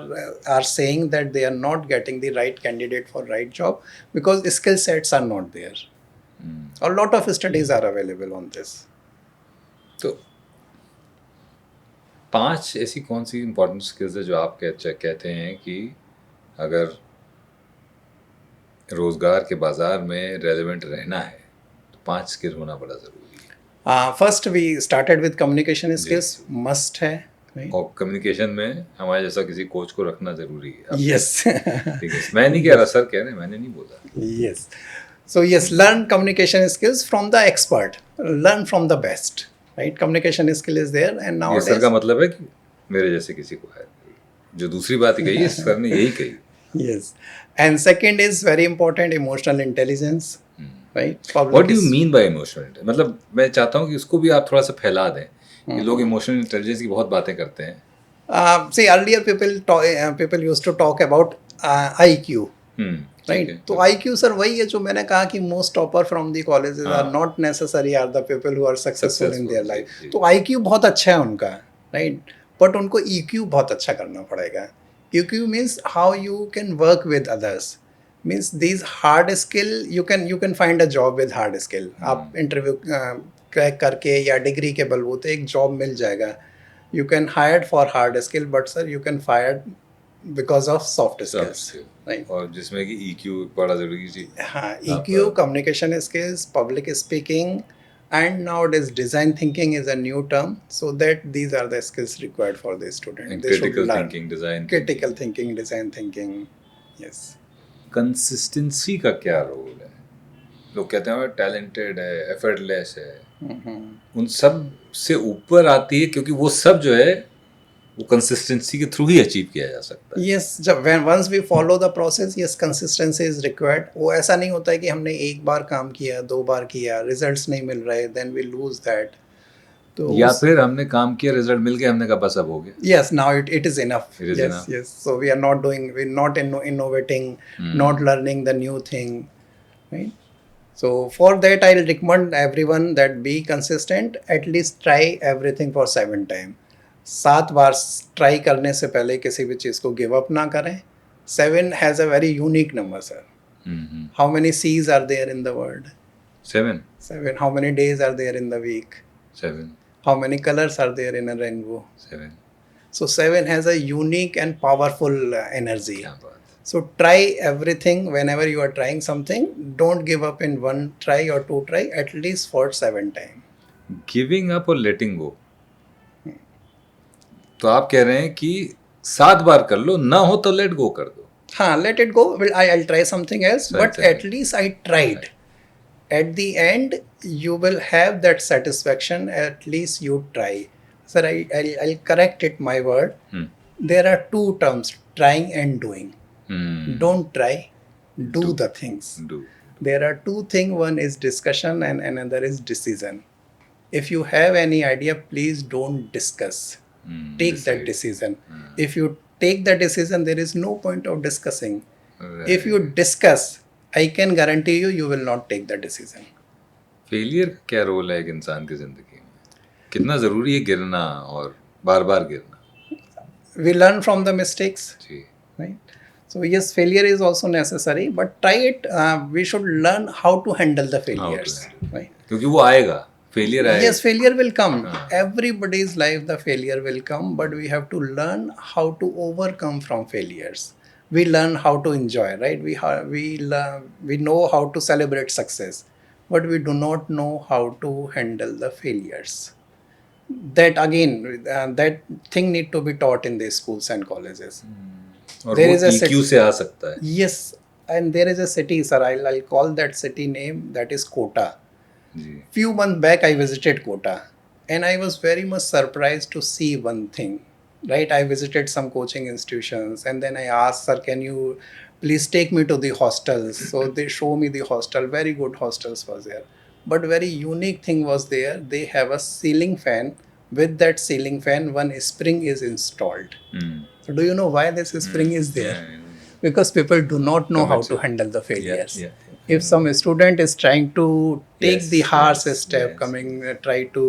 are saying that they are not getting the right candidate for right job because skill sets are not there. A lot of studies are available on this. तो 5 ऐसी कौन सी important skills है जो आप कहते हैं कि अगर रोजगार के बाजार में रेलेवेंट रहना है तो 5 स्किल होना बड़ा जरूरी है? First we started with communication skills, must है, right? और कम्युनिकेशन में हमारे जैसा किसी कोच को रखना जरूरी है। Yes. ठीक है, मैं नहीं कह रहा, सर कह रहे हैं, मैंने नहीं बोला। Yes. So yes, learn communication skills from the expert. Learn from the best, right? Communication skill is there, and ये nowadays. सर का मतलब है कि मेरे जैसे किसी को है, जो दूसरी बात ही कही है सर ने यही कही। Yes. And second is very important, emotional intelligence, right? What do you mean by emotional intelligence? मतलब मैं चाहता हूँ कि उसको भी आप थोड़ा सा फैला दें कि लोग इमोशनल इंटेलिजेंस की बहुत बातें करते हैं। See, earlier people used to talk about IQ, right? तो IQ सर वही है जो मैंने कहा कि most topper from the colleges are not necessary are the people who are successful in their life. तो IQ बहुत अच्छा है उनका, right? But उनको EQ बहुत अच्छा करना पड़ेगा। EQ means how you can work with others. Means these hard skill you can find a job with hard skill. आप इंटरव्यू क्रैक करके या डिग्री के बलबूते एक जॉब मिल जाएगा। You can hired for hard skill, but sir you can fired because of soft skills, right? और जिसमें कि EQ बड़ा जरूरी चीज। हाँ, EQ, communication skills, public speaking, and nowadays design thinking is a new term, so that these are the skills required for the student. And They should critical learn. thinking, design Critical thinking, design thinking, yes. Consistency का क्या role है? लोग कहते हैं talented है, effortless है, उन सब से ऊपर आती है, क्योंकि वो सब जो है वो कंसिस्टेंसी के थ्रू ही अचीव किया जा सकता है। Yes, जब once we follow the process, yes, consistency is required. वो ऐसा नहीं होता है कि हमने एक बार काम किया, 2 बार किया, results नहीं मिल रहे, then we lose that. तो या फिर हमने काम किया, रिजल्ट मिल गया, हमने कहा बस अब हो गया। Yes, now it is enough. It is yes, enough. yes. So we're not innovating, not learning the new thing, right? So for that, I'll recommend everyone that be consistent. At least try everything for 7 times. 7 bar try करने से पहले किसी भी चीज़ को give up ना करें। 7 has a very unique number, sir. How many C's are there in the word? 7. 7. How many days are there in the week? 7. How many colors are there in a rainbow? 7. So 7 has a unique and powerful energy. क्या बात। So try everything. Whenever you are trying something, don't give up in 1 try or 2 try, at least for 7 times. Giving up और लेटिंग गो, तो आप कह रहे हैं कि 7 बार कर लो, ना हो तो लेट गो कर दो। हाँ, let it go. I'll try something else, but at least I tried. At the end, you will have that satisfaction. At least you try. Sir, I'll correct it. My word. There are 2 terms: trying and doing. Don't try. Do the things. Do. There are 2 things. One is discussion and another is decision. If you have any idea, please don't discuss. Take that decision. If you take the decision, there is no point of discussing. Right. If you discuss, I can guarantee you will not take the decision. Failure का क्या role है एक इंसान की जिंदगी में? कितना जरूरी है गिरना और बार बार गिरना? We learn from the mistakes, ji. right? So yes, failure is also necessary, but try it. We should learn how to handle the failures, right? क्योंकि वो आएगा, फेलियर आएगा। Yes, failure will come. Everybody's life, the failure will come, but we have to learn how to overcome from failures. We learn how to enjoy, right? We know how to celebrate success, but we do not know how to handle the failures. that again, that thing need to be taught in the schools and colleges. और There वो is a EQ से आ सकता है. Yes, and there is a city, sir. I'll call that city name. That is Kota. Ji. Few months back, I visited Kota, and I was very much surprised to see one thing. Right, I visited some coaching institutions, and then I asked, "Sir, can you please take me to the hostels?" So they show me the hostel. Very good hostels was there, but very unique thing was there. They have a ceiling fan. With that ceiling fan, one spring is installed. So do you know why this spring is there? Because people do not know how to handle the failures. If some student is trying to take the harsh step, try to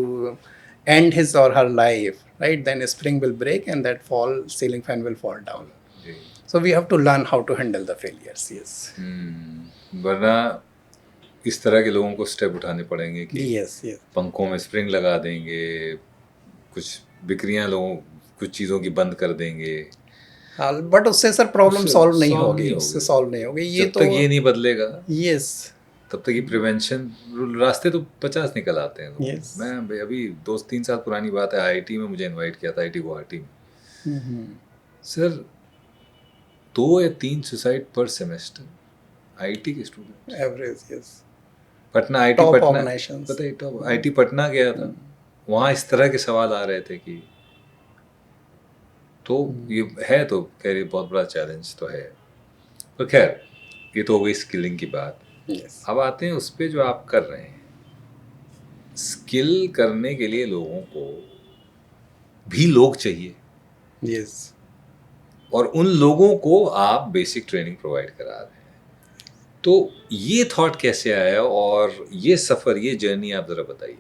end his or her life, right, then a spring will break and that ceiling fan will fall down. So we have to learn how to handle the failures. Yes. वरना इस तरह के लोगों को step उठाने पड़ेंगे कि Yes. पंखों में स्प्रिंग लगा देंगे, कुछ बिक्रियां लोगों कुछ चीज़ों की बंद कर देंगे. बट उससे सर प्रॉब्लम सॉल्व नहीं होगी, उससे सॉल्व नहीं होगी. ये जब तो तक ये नहीं बदलेगा, यस, तब तक ये प्रिवेंशन रास्ते तो 50 निकल आते हैं. Yes. मैं अभी 2-3 साल पुरानी बात है, IIT में मुझे इनवाइट किया था, IIT गुवाहाटी में. सर 2 या 3 सुसाइड पर सेमेस्टर, IIT के student. Average. Yes. Patna, IIT Top Patna, organizations. पता है टॉप IIT पटना गया था. वहाँ इस तरह के सवाल आ रहे थे कि तो ये है, तो कह रही बहुत बड़ा चैलेंज तो है. पर खैर, ये तो हो गई स्किलिंग की बात. Yes. अब आते हैं उस पे जो आप कर रहे हैं. स्किल करने के लिए लोगों को भी लोग चाहिए. Yes. और उन लोगों को आप बेसिक ट्रेनिंग प्रोवाइड करा रहे हैं. तो ये थॉट कैसे आया और ये सफ़र, ये जर्नी आप ज़रा बताइए.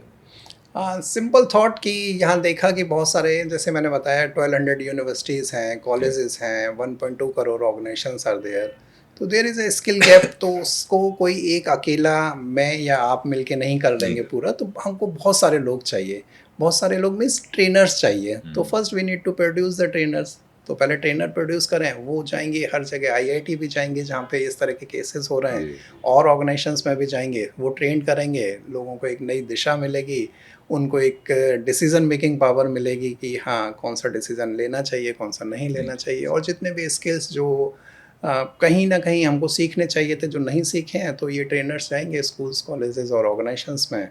सिंपल थॉट कि यहाँ देखा कि बहुत सारे, जैसे मैंने बताया, 1200 यूनिवर्सिटीज़ हैं, कॉलेजेस हैं, 1.2 करोड़ ऑर्गेनाइजेशंस आर देयर. तो there is a skill gap. तो उसको कोई एक अकेला मैं या आप मिलके नहीं कर देंगे पूरा. तो हमको बहुत सारे लोग चाहिए. बहुत सारे लोग मीन्स ट्रेनर्स चाहिए. तो first we need to produce the trainers. तो पहले ट्रेनर प्रोड्यूस करें, वो जाएंगे हर जगह. IIT भी जाएंगे जहाँ पे इस तरह के केसेस हो रहे हैं, और ऑर्गेनाइजेशंस में भी जाएंगे. वो ट्रेन करेंगे, लोगों को एक नई दिशा मिलेगी, उनको एक डिसीज़न मेकिंग पावर मिलेगी कि हाँ कौन सा डिसीज़न लेना चाहिए, कौन सा नहीं लेना चाहिए. और जितने भी स्किल्स जो कहीं ना कहीं हमको सीखने चाहिए थे, जो नहीं सीखे हैं, तो ये ट्रेनर्स जाएंगे स्कूल्स, कॉलेजेस और ऑर्गेनाइजेशंस में.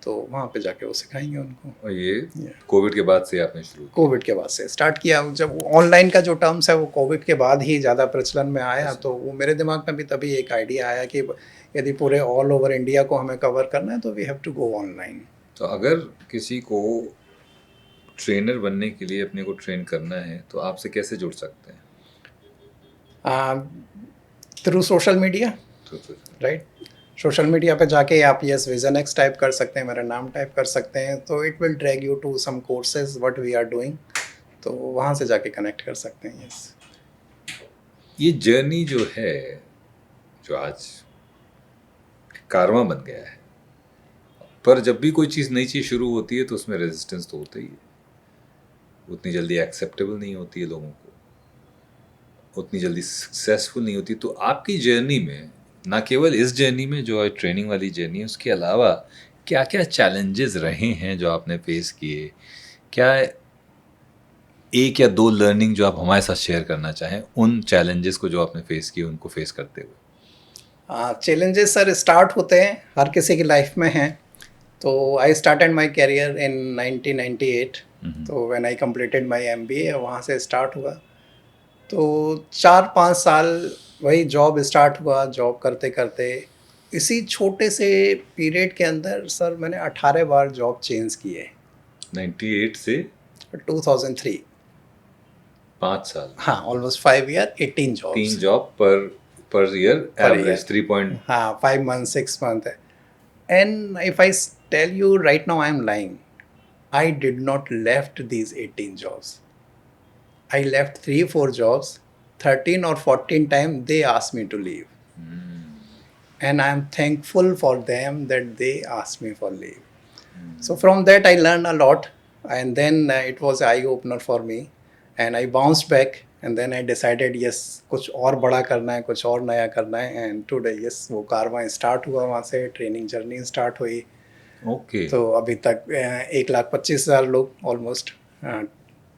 तो वहाँ पे जाके वो सिखाएंगे उनको. और ये कोविड के बाद से आपने शुरू? कोविड के बाद से स्टार्ट किया. जब ऑनलाइन का जो टर्म्स है वो कोविड के बाद ही ज़्यादा प्रचलन में आया. तो वो मेरे दिमाग में भी तभी एक आइडिया आया कि यदि पूरे ऑल ओवर इंडिया को हमें कवर करना है तो we have to go online. तो अगर किसी को ट्रेनर बनने के लिए अपने को ट्रेन करना है तो आपसे कैसे जुड़ सकते हैं? Through social media. Right, social media पे जाके आप यस विजन एक्स टाइप कर सकते हैं, मेरा नाम टाइप कर सकते हैं. तो it will drag you to some courses what we are doing. तो वहाँ से जाके कनेक्ट कर सकते हैं. यस. ये जर्नी जो है, जो आज कारवां बन गया है, पर जब भी कोई चीज़ नई चीज़ शुरू होती है तो उसमें रेजिस्टेंस तो होता ही है. उतनी जल्दी एक्सेप्टेबल नहीं होती है लोगों को, उतनी जल्दी सक्सेसफुल नहीं होती. तो आपकी जर्नी में, ना केवल इस जर्नी में जो है ट्रेनिंग वाली जर्नी है, उसके अलावा क्या क्या चैलेंजेस रहे हैं जो आपने फेस किए? क्या एक या दो लर्निंग जो आप हमारे साथ शेयर करना चाहें उन चैलेंजेस को जो आपने फेस किए, उनको फेस करते हुए? चैलेंजेस सर स्टार्ट होते हैं, हर किसी की लाइफ में हैं. तो I started my career in 1998. तो when I completed my MBA, वहाँ से स्टार्ट हुआ. तो 4-5 साल वही जॉब स्टार्ट हुआ. जॉब करते करते इसी छोटे से पीरियड के अंदर सर मैंने 18 बार जॉब चेंज किए. 98 से 2003. 5 साल. हाँ, almost 5 year, 18 job. 3 job per year, average 3. हाँ, 5 months, 6 months. And if I tell you right now, I am lying. I did not left these 18 jobs. I left 3-4 jobs. 13 or 14 times they asked me to leave. And I am thankful for them that they asked me for leave. So from that I learned a lot. And then it was an eye-opener for me. And I bounced back. And then I decided, yes, कुछ और बड़ा करना है, कुछ और नया करना है. And today, yes, वो कारवां स्टार्ट हुआ. वहाँ से ट्रेनिंग जर्नी स्टार्ट हुई. ओके। तो अभी तक 1,25,000 लोग ऑलमोस्ट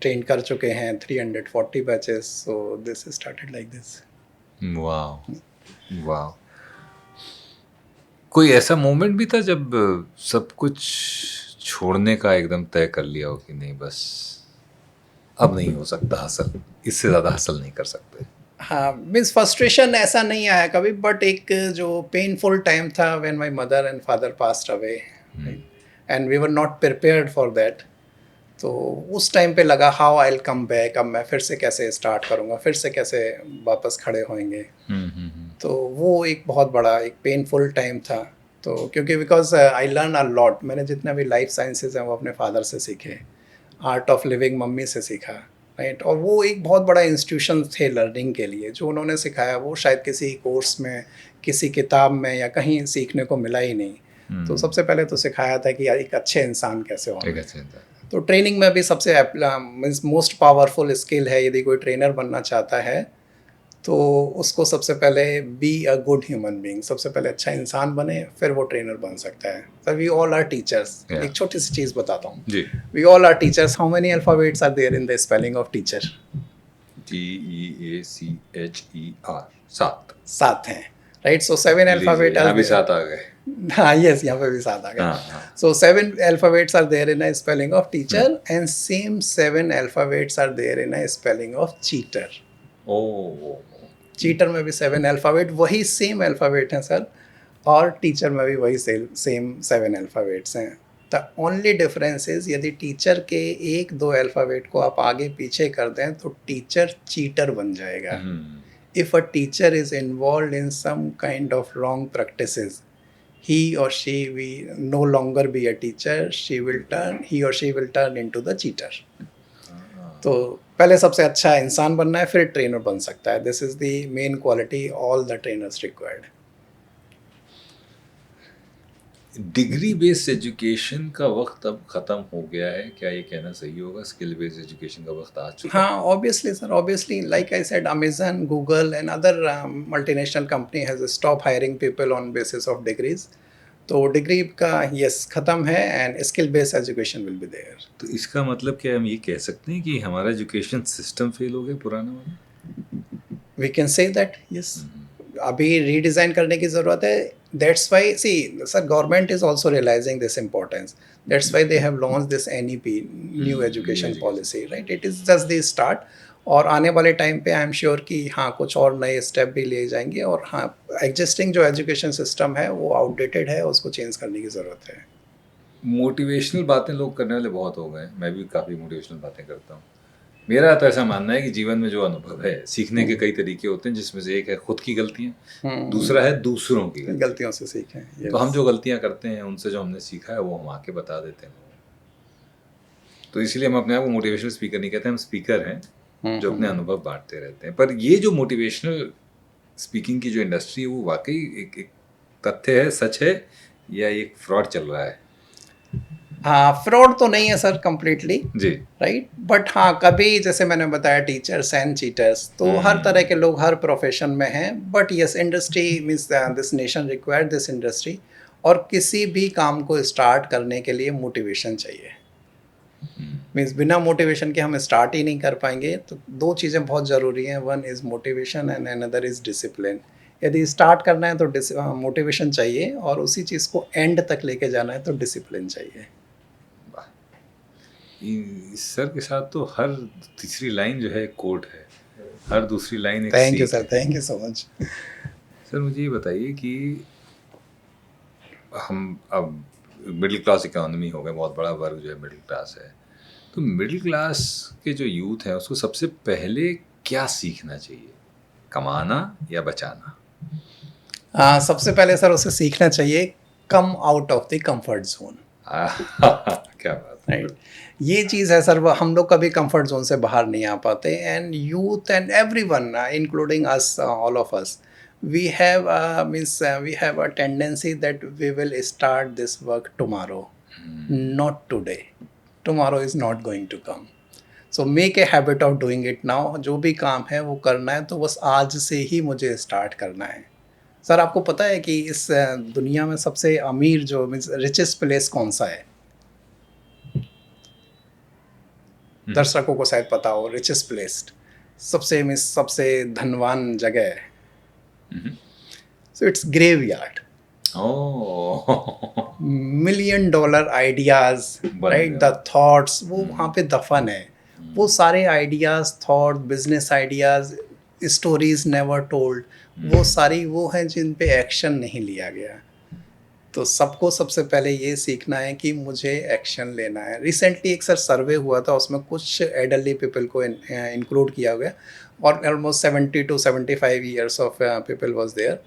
ट्रेन कर चुके हैं, 340 batches, so this started like this. वाह वाह। कोई ऐसा मोमेंट भी था जब सब कुछ छोड़ने का एकदम तय कर लिया हो कि नहीं बस अब नहीं हो सकता हसल, इससे ज़्यादा हसल नहीं कर सकते? हाँ, मीन्स फ्रस्ट्रेशन ऐसा नहीं आया कभी, बट एक जो पेनफुल टाइम था when my mother and father passed away, and we were not prepared for that. तो उस टाइम पे लगा how I will come back, अब मैं फिर से कैसे स्टार्ट करूँगा, फिर से कैसे वापस खड़े होएंगे। तो वो एक बहुत बड़ा एक पेनफुल टाइम था। तो क्योंकि because I learn a lot, मैंने जितना भी लाइफ साइंसेज हैं वो अपने फादर से सीखे, आर्ट ऑफ लिविंग मम्मी से सीखा, राइट। और वो एक बहुत बड़ा इंस्टीट्यूशन थे लर्निंग के लिए, जो उन्होंने सिखाया वो शायद किसी कोर्स में, किसी किताब में या कहीं सीखने को मिला ही नहीं। तो सबसे पहले तो सिखाया था कि यार एक अच्छे इंसान कैसे होना है। तो ट्रेनिंग में भी सबसे मोस्ट पावरफुल स्किल है, यदि कोई ट्रेनर बनना चाहता है तो उसको सबसे पहले be a good human being, सबसे पहले अच्छा इंसान बने, फिर वो ट्रेनर बन सकता है। Sir we all are teachers. एक छोटी सी चीज़ बताता हूँ जी। We all are teachers. How many alphabets are there in the spelling of teacher? TEACHER, 7। 7 हैं, राइट। सो 7 अल्फाबेट यहाँ भी 7 आ गए। हाँ यस, यहाँ पे भी 7 आ गए। So 7 alphabets are there in a spelling of teacher, and same 7 alphabets are there in a spelling of cheater. Oh. Cheater में भी 7 अल्फ़ाबेट, वही सेम अल्फ़ाबेट हैं सर, और टीचर में भी वही सेम 7 अल्फ़ाबेट्स हैं। द ओनली डिफरेंस इज़ यदि टीचर के 1-2 अल्फ़ाबेट को आप आगे पीछे कर दें तो टीचर चीटर बन जाएगा। If a teacher is involve in some kind of wrong practices, he or she will no longer be a teacher, he or she will turn into the cheater. तो पहले सबसे अच्छा इंसान बनना है, फिर ट्रेनर बन सकता है। This is the main quality all the trainers required. Degree based education का वक्त अब ख़त्म हो गया है, क्या ये कहना सही होगा? स्किल बेस्ड एजुकेशन का वक्त आ चुका है? हाँ, obviously sir, obviously like I said, Amazon, Google and other multinational company has stop hiring people on basis of degrees. तो डिग्री का यस ख़त्म है, and skill based education will be there. तो इसका मतलब क्या हम ये कह सकते हैं कि हमारा एजुकेशन सिस्टम फेल हो गया पुराना वाला? We can say that yes, अभी रीडिज़ाइन करने की ज़रूरत है। That's why see sir, government is also realizing this importance, that's why they have launch this NEP, new education policy, right. It is just the start, और आने वाले time पे I am sure कि हाँ कुछ और नए स्टेप भी लिए जाएंगे, और हाँ एग्जिस्टिंग जो एजुकेशन सिस्टम है वो आउटडेटेड है, उसको चेंज करने की ज़रूरत है। मोटिवेशनल बातें लोग करने वाले बहुत हो गए, मैं भी काफ़ी मोटिवेशनल बातें करता हूँ। मेरा तो ऐसा मानना है कि जीवन में जो अनुभव है, सीखने के कई तरीके होते हैं, जिसमें से एक है खुद की गलतियाँ, दूसरा है दूसरों की गलतियों से सीखें। तो हम जो गलतियाँ करते हैं उनसे जो हमने सीखा है वो हम आके बता देते हैं। तो इसलिए हम अपने आप को मोटिवेशनल स्पीकर नहीं कहते, हम स्पीकर हैं जो अपने अनुभव बांटते रहते हैं। पर ये जो मोटिवेशनल स्पीकिंग की जो इंडस्ट्री है वो वाकई एक तथ्य है, सच है, या एक फ्रॉड चल रहा है? हाँ, फ्रॉड तो नहीं है सर कम्प्लीटली जी, राइट, बट हाँ कभी जैसे मैंने बताया टीचर्स एंड चीटर्स, तो हर तरह के लोग हर प्रोफेशन में हैं। But yes, industry means this nation required this industry, और किसी भी काम को स्टार्ट करने के लिए मोटिवेशन चाहिए। मीन्स बिना मोटिवेशन के हम स्टार्ट ही नहीं कर पाएंगे। तो 2 चीज़ें बहुत ज़रूरी हैं, one is motivation and another is discipline. यदि स्टार्ट करना है तो मोटिवेशन चाहिए, और उसी चीज़ को एंड तक लेके जाना है तो डिसिप्लिन चाहिए। इस सर के साथ तो हर तीसरी लाइन जो है कोट है, हर दूसरी लाइन एक थैंक यू सीख sir, thank you so much. Sir मुझे ये बताइए कि हम अब मिडिल क्लास इकोनॉमी हो गए, बहुत बड़ा वर्ग जो है मिडिल क्लास है, तो मिडिल क्लास के जो यूथ है उसको सबसे पहले क्या सीखना चाहिए, कमाना या बचाना? सबसे पहले सर उसे सीखना चाहिए come out of the comfort zone. क्या बात है। राइट, ये चीज़ है सर, हम लोग कभी कंफर्ट जोन से बाहर नहीं आ पाते। And youth and everyone including us, all of us, we have we have a tendency that we will start this work tomorrow, not today. Tomorrow is not going to come. So make a habit of doing it now. जो भी काम है वो करना है तो बस आज से ही मुझे स्टार्ट करना है। सर आपको पता है कि इस दुनिया में सबसे अमीर जो मीन्स रिचेस्ट प्लेस कौन सा है? दर्शकों को शायद पता हो, रिचेस्ट प्लेस सबसे धनवान जगह है। So it's graveyard. Oh $1 million ideas, right, the thoughts वो वहाँ पे दफन है। वो सारे ideas, thought, business ideas, stories never told, वो सारी वो हैं जिन पे एक्शन नहीं लिया गया। तो सबको सबसे पहले ये सीखना है कि मुझे एक्शन लेना है। रिसेंटली एक सर सर्वे हुआ था, उसमें कुछ एडल्टरी पीपल को इंक्लूड किया गया और almost 70 to 75 years of people was there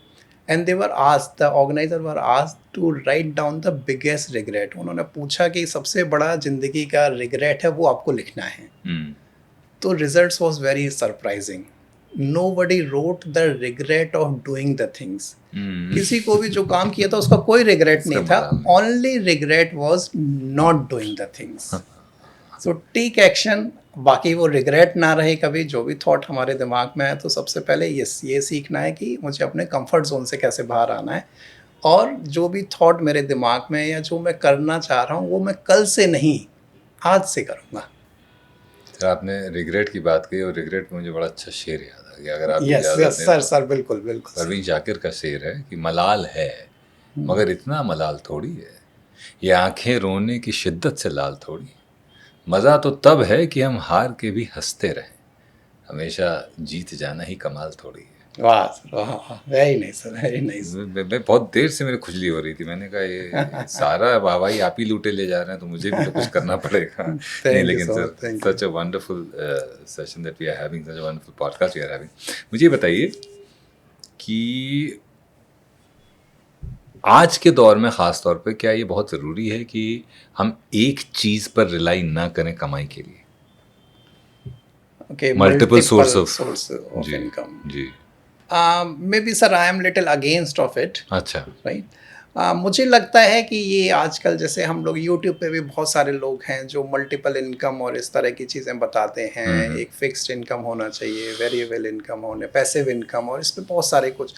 and they were asked, the organizer were asked to write down the biggest regret। उन्होंने पूछा कि सबसे बड़ा जिंदगी का रिग्रेट है वो आपको लिखना है। तो results was very surprising. Nobody wrote the regret of doing the things। किसी को भी जो काम किया था उसका कोई रिग्रेट नहीं था, only regret was not doing the things। So take action। बाकी वो रिग्रेट ना रहे कभी, जो भी थॉट हमारे दिमाग में आए तो सबसे पहले ये सीखना है कि मुझे अपने कंफर्ट जोन से कैसे बाहर आना है, और जो भी थॉट मेरे दिमाग में या जो मैं करना चाह रहा हूँ वो मैं कल से नहीं आज से करूँगा। तो आपने रिग्रेट की बात की और रिग्रेट में मुझे बड़ा अच्छा शेर याद आ गया, अगर आप यस सर बिल्कुल बिल्कुल। परवीन जाकिर का शेर है कि मलाल है मगर इतना मलाल थोड़ी है, ये आंखें रोने की शिद्दत से लाल थोड़ी, मज़ा तो तब है कि हम हार के भी हंसते रहें, हमेशा जीत जाना ही कमाल थोड़ी है। वाह सर, वाह, very nice sir, very nice. मैं बहुत देर से मेरी खुजली हो रही थी, मैंने कहा ये सारा वाहवाही आप ही लूटे ले जा रहे हैं तो मुझे भी तो कुछ करना पड़ेगा। नहीं, लेकिन sir such a wonderful session that we are having, such a wonderful podcast we are having. मुझे बताइए कि आज के दौर में ख़ास तौर पे क्या ये बहुत ज़रूरी है कि हम एक चीज़ पर रिलाई ना करें कमाई के लिए? Okay, multiple source of income. जी may be sir I am little against of it. अच्छा, राइट। मुझे लगता है कि ये आजकल जैसे हम लोग यूट्यूब पे भी बहुत सारे लोग हैं जो मल्टीपल इनकम और इस तरह की चीज़ें बताते हैं। एक फिक्स्ड इनकम होना चाहिए, वेरिएबल इनकम होने, पैसिव इनकम, और इस पे बहुत सारे कुछ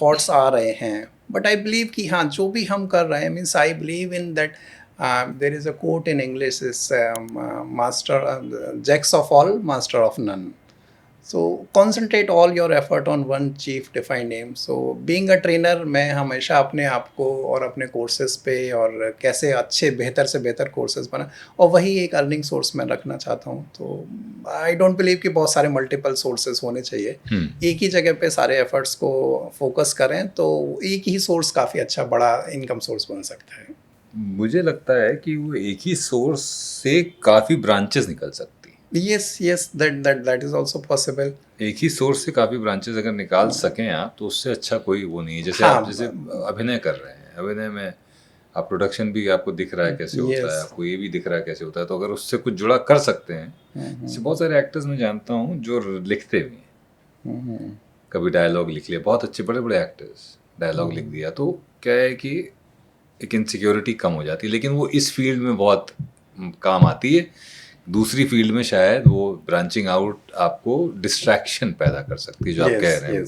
थॉट्स आ रहे हैं। बट आई बिलीव कि हाँ, जो भी हम कर रहे हैं, means I believe in that there is a quote in English is master jacks of all master of none. So concentrate all your effort on one chief defined aim। So being a trainer, मैं हमेशा अपने आप को और अपने courses पे और कैसे अच्छे बेहतर से बेहतर कोर्सेज बना, और वही एक अर्निंग सोर्स मैं रखना चाहता हूँ। तो आई डोंट बिलीव कि बहुत सारे मल्टीपल सोर्सेज होने चाहिए। एक ही जगह पे सारे एफर्ट्स को फोकस करें तो एक ही सोर्स काफ़ी अच्छा बड़ा इनकम सोर्स बन सकता है। मुझे लगता है कि वो एक ही सोर्स से काफ़ी ब्रांचेस निकल सकती। Yes, that is also possible। एक ही सोर्स से काफ़ी ब्रांचेस अगर निकाल सकें आप तो उससे अच्छा कोई वो नहीं है। जैसे हाँ, आप जैसे अभिनय कर रहे हैं, अभिनय में आप प्रोडक्शन भी आपको दिख रहा है कैसे होता है, आपको ये भी दिख रहा है कैसे होता है, तो अगर उससे कुछ जुड़ा कर सकते हैं। जैसे बहुत सारे एक्टर्स मैं जानता हूँ जो लिखते भी हैं, कभी डायलॉग लिख लिया, बहुत अच्छे बड़े बड़े एक्टर्स डायलॉग लिख दिया, तो क्या है कि एक इनसिक्योरिटी कम हो जाती है, लेकिन वो इस फील्ड में बहुत काम आती है। दूसरी फील्ड में शायद वो ब्रांचिंग आउट आपको डिस्ट्रैक्शन पैदा कर सकती है, जो आप कह रहे हैं।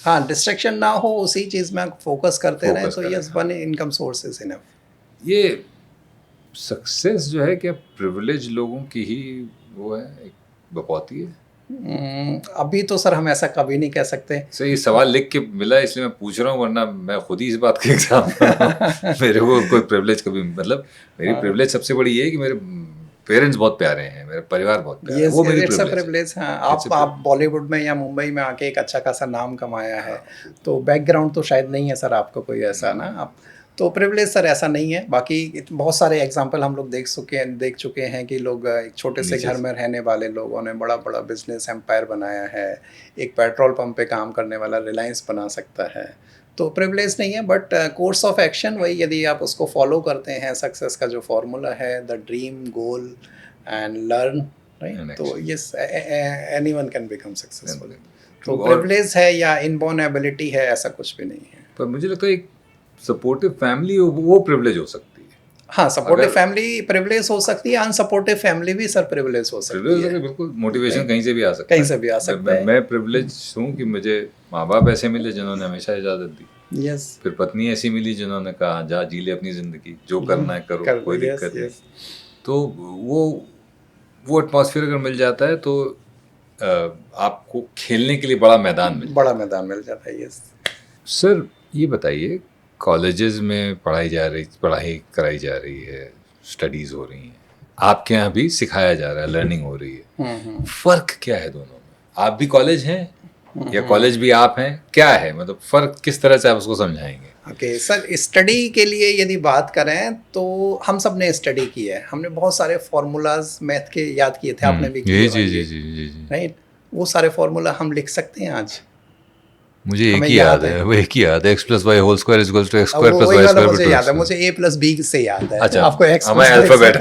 हाँ, डिस्ट्रैक्शन ना हो, उसी चीज़ में फोकस करते रहें तो yes, one income source is enough. ये सक्सेस जो है क्या प्रिविलेज लोगों की ही वो है, एक बकौती है? अभी तो सर हम ऐसा कभी नहीं कह सकते। सर ये सवाल लिख के मिला इसलिए मैं पूछ रहा हूँ, वरना मैं खुद ही इस बात के एग्जाम मेरे को कोई प्रिविलेज कभी, मतलब मेरी प्रिविलेज सबसे बड़ी ये है कि मेरे पेरेंट्स बहुत प्यारे हैं, मेरा परिवार बहुत प्यारा है, वो मेरी प्रिविलेज है। आप बॉलीवुड में या मुंबई में आके एक अच्छा खासा नाम कमाया है, तो बैकग्राउंड तो शायद नहीं है सर आपका कोई ऐसा ना, आप तो प्रिविलेज सर ऐसा नहीं है। बाकी बहुत सारे एग्जांपल हम लोग देख चुके हैं कि लोग एक छोटे से घर में रहने वाले लोगों ने बड़ा बड़ा बिजनेस एम्पायर बनाया है। एक पेट्रोल पंप पे काम करने वाला रिलायंस बना सकता है। तो प्रिविलेज नहीं है, बट कोर्स ऑफ एक्शन वही, यदि आप उसको फॉलो करते हैं, सक्सेस का जो फॉर्मूला है, the dream, goal and learn, right, तो yes anyone can become successful. तो प्रिविलेज है या इनबॉर्न एबिलिटी है, ऐसा कुछ भी नहीं है। पर मुझे लगता है एक सपोर्टिव फैमिली वो प्रिविलेज हो सकती है। हाँ, सपोर्टिव अगर- फैमिली प्रिविलेज हो सकती है, अनसपोर्टिव फैमिली भी सर प्रिविलेज हो सकती प्रिविलेज है। बिल्कुल, मोटिवेशन कहीं से भी आ सकता कहीं है। से भी आ सकता है। मैं प्रिविलेज हूँ कि मुझे माँ बाप ऐसे मिले जिन्होंने हमेशा इजाज़त दी, यस, फिर पत्नी ऐसी मिली जिन्होंने कहा जा जी ले अपनी ज़िंदगी, जो करना है करो, कर कोई दो, यस दिक्कत नहीं। यस। तो वो एटमॉस्फेयर अगर मिल जाता है तो आपको खेलने के लिए बड़ा मैदान मिल बड़ा मैदान मिल जाता है, यस। सर ये बताइए, कॉलेजेस में पढ़ाई कराई जा रही है, स्टडीज़ हो रही हैं, आपके यहाँ भी सिखाया जा रहा है, लर्निंग हो रही है, फ़र्क क्या है दोनों में? आप भी कॉलेज हैं या कॉलेज भी आप हैं, क्या है मतलब फ़र्क, किस तरह से आप उसको समझाएंगे? ओके सर, स्टडी के लिए यदि बात करें तो हम सब ने स्टडी की है, हमने बहुत सारे फार्मूलाज मैथ के याद किए थे, आपने भी किए जी जी होंगे, जी जी जी। राइट? वो सारे फार्मूला हम लिख सकते हैं आज, मुझे एक हमें ही याद याद है, है। वो एक ही याद है, x + y whole square is equals to x अब स्क्वायर वो प्लस वही y वाला स्क्वायर मुझे टू याद है, मुझे a प्लस b से याद है। अच्छा, आपको x हमारे प्लस अल्फाबेट,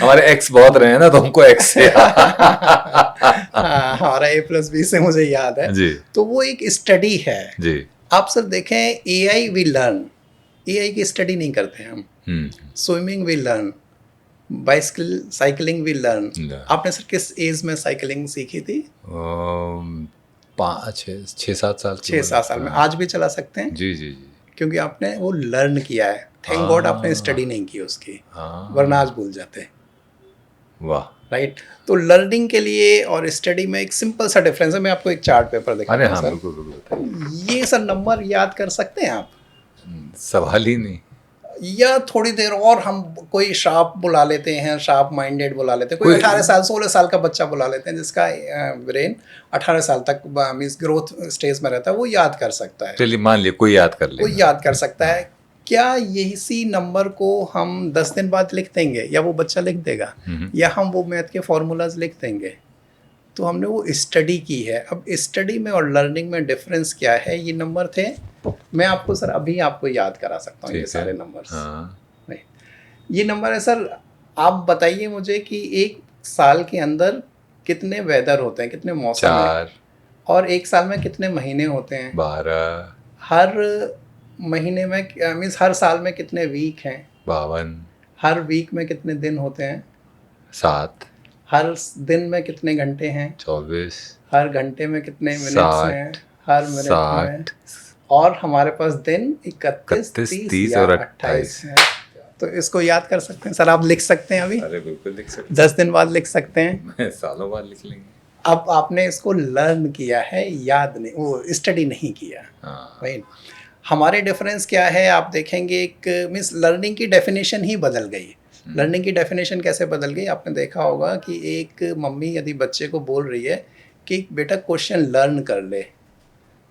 हमारे x बहुत रहे हैं ना, तो हमको x से हाँ, हमारा a प्लस b से मुझे याद है। जी तो वो एक स्टडी है। जी। आप सर देखें, AI वी लर्न, AI की स्टडी नहीं करते हम। Swimming we learn, bicycle cycling we learn. Learn. आपने सर किस एज में साइकिलिंग सीखी थी? 6-7 साल की 6-7 साल में। आज भी चला सकते हैं, जी जी जी। क्योंकि आपने वो लर्न किया है। थैंक गॉड आपने स्टडी नहीं की उसकी, वरना आज भूल जाते। वाह। राइट? तो लर्निंग के लिए और स्टडी में एक सिंपल सा डिफरेंस है। मैं आपको एक चार्ट पेपर दिखाता अरे हूँ हाँ, सर। बिल्कुल बिल्कुल बताइए। ये सर नंबर याद कर सकते हैं आप? सवाल ही नहीं। या थोड़ी देर और हम कोई शार्प बुला लेते हैं, शार्प माइंडेड बुला लेते हैं, कोई 18 साल 16 साल का बच्चा बुला लेते हैं जिसका ब्रेन 18 साल तक मीन्स ग्रोथ स्टेज में रहता है, वो याद कर सकता है। चलिए मान लिया कोई याद कर कोई लेगा। याद कर सकता है। क्या इसी नंबर को हम 10 दिन बाद लिख देंगे, या वो बच्चा लिख देगा, या हम वो मैथ के फॉर्मूलाज लिख देंगे? तो हमने वो स्टडी की है। अब स्टडी में और लर्निंग में डिफरेंस क्या है? ये नंबर थे, मैं आपको सर अभी आपको याद करा सकता हूँ ये सारे नंबर्स। हाँ। ये नंबर है सर। आप बताइए मुझे कि एक साल के अंदर कितने वेदर होते हैं, कितने मौसम हैं? 4 और एक साल में कितने महीने होते हैं? 12 हर महीने में मीन्स हर साल में कितने वीक हैं? 52 हर वीक में कितने दिन होते हैं? 7 हर दिन में कितने घंटे हैं? 24 हर घंटे में कितने मिनट्स 60 हैं? हर मिनट में। 60 और हमारे पास दिन 31 30 और या 28 हैं। तो इसको याद कर सकते हैं सर, आप लिख सकते हैं अभी, अरे बिल्कुल लिख सकते 10 दिन बाद लिख सकते हैं। हैं, सालों बाद लिख लेंगे। अब आपने इसको लर्न किया है, याद नहीं, वो स्टडी नहीं किया, हाँ। राइट? हमारे डिफरेंस क्या है आप देखेंगे, एक मीन्स लर्निंग की डेफिनेशन ही बदल गई। लर्निंग की डेफिनेशन कैसे बदल गई? आपने देखा होगा कि एक मम्मी यदि बच्चे को बोल रही है कि बेटा क्वेश्चन लर्न कर ले,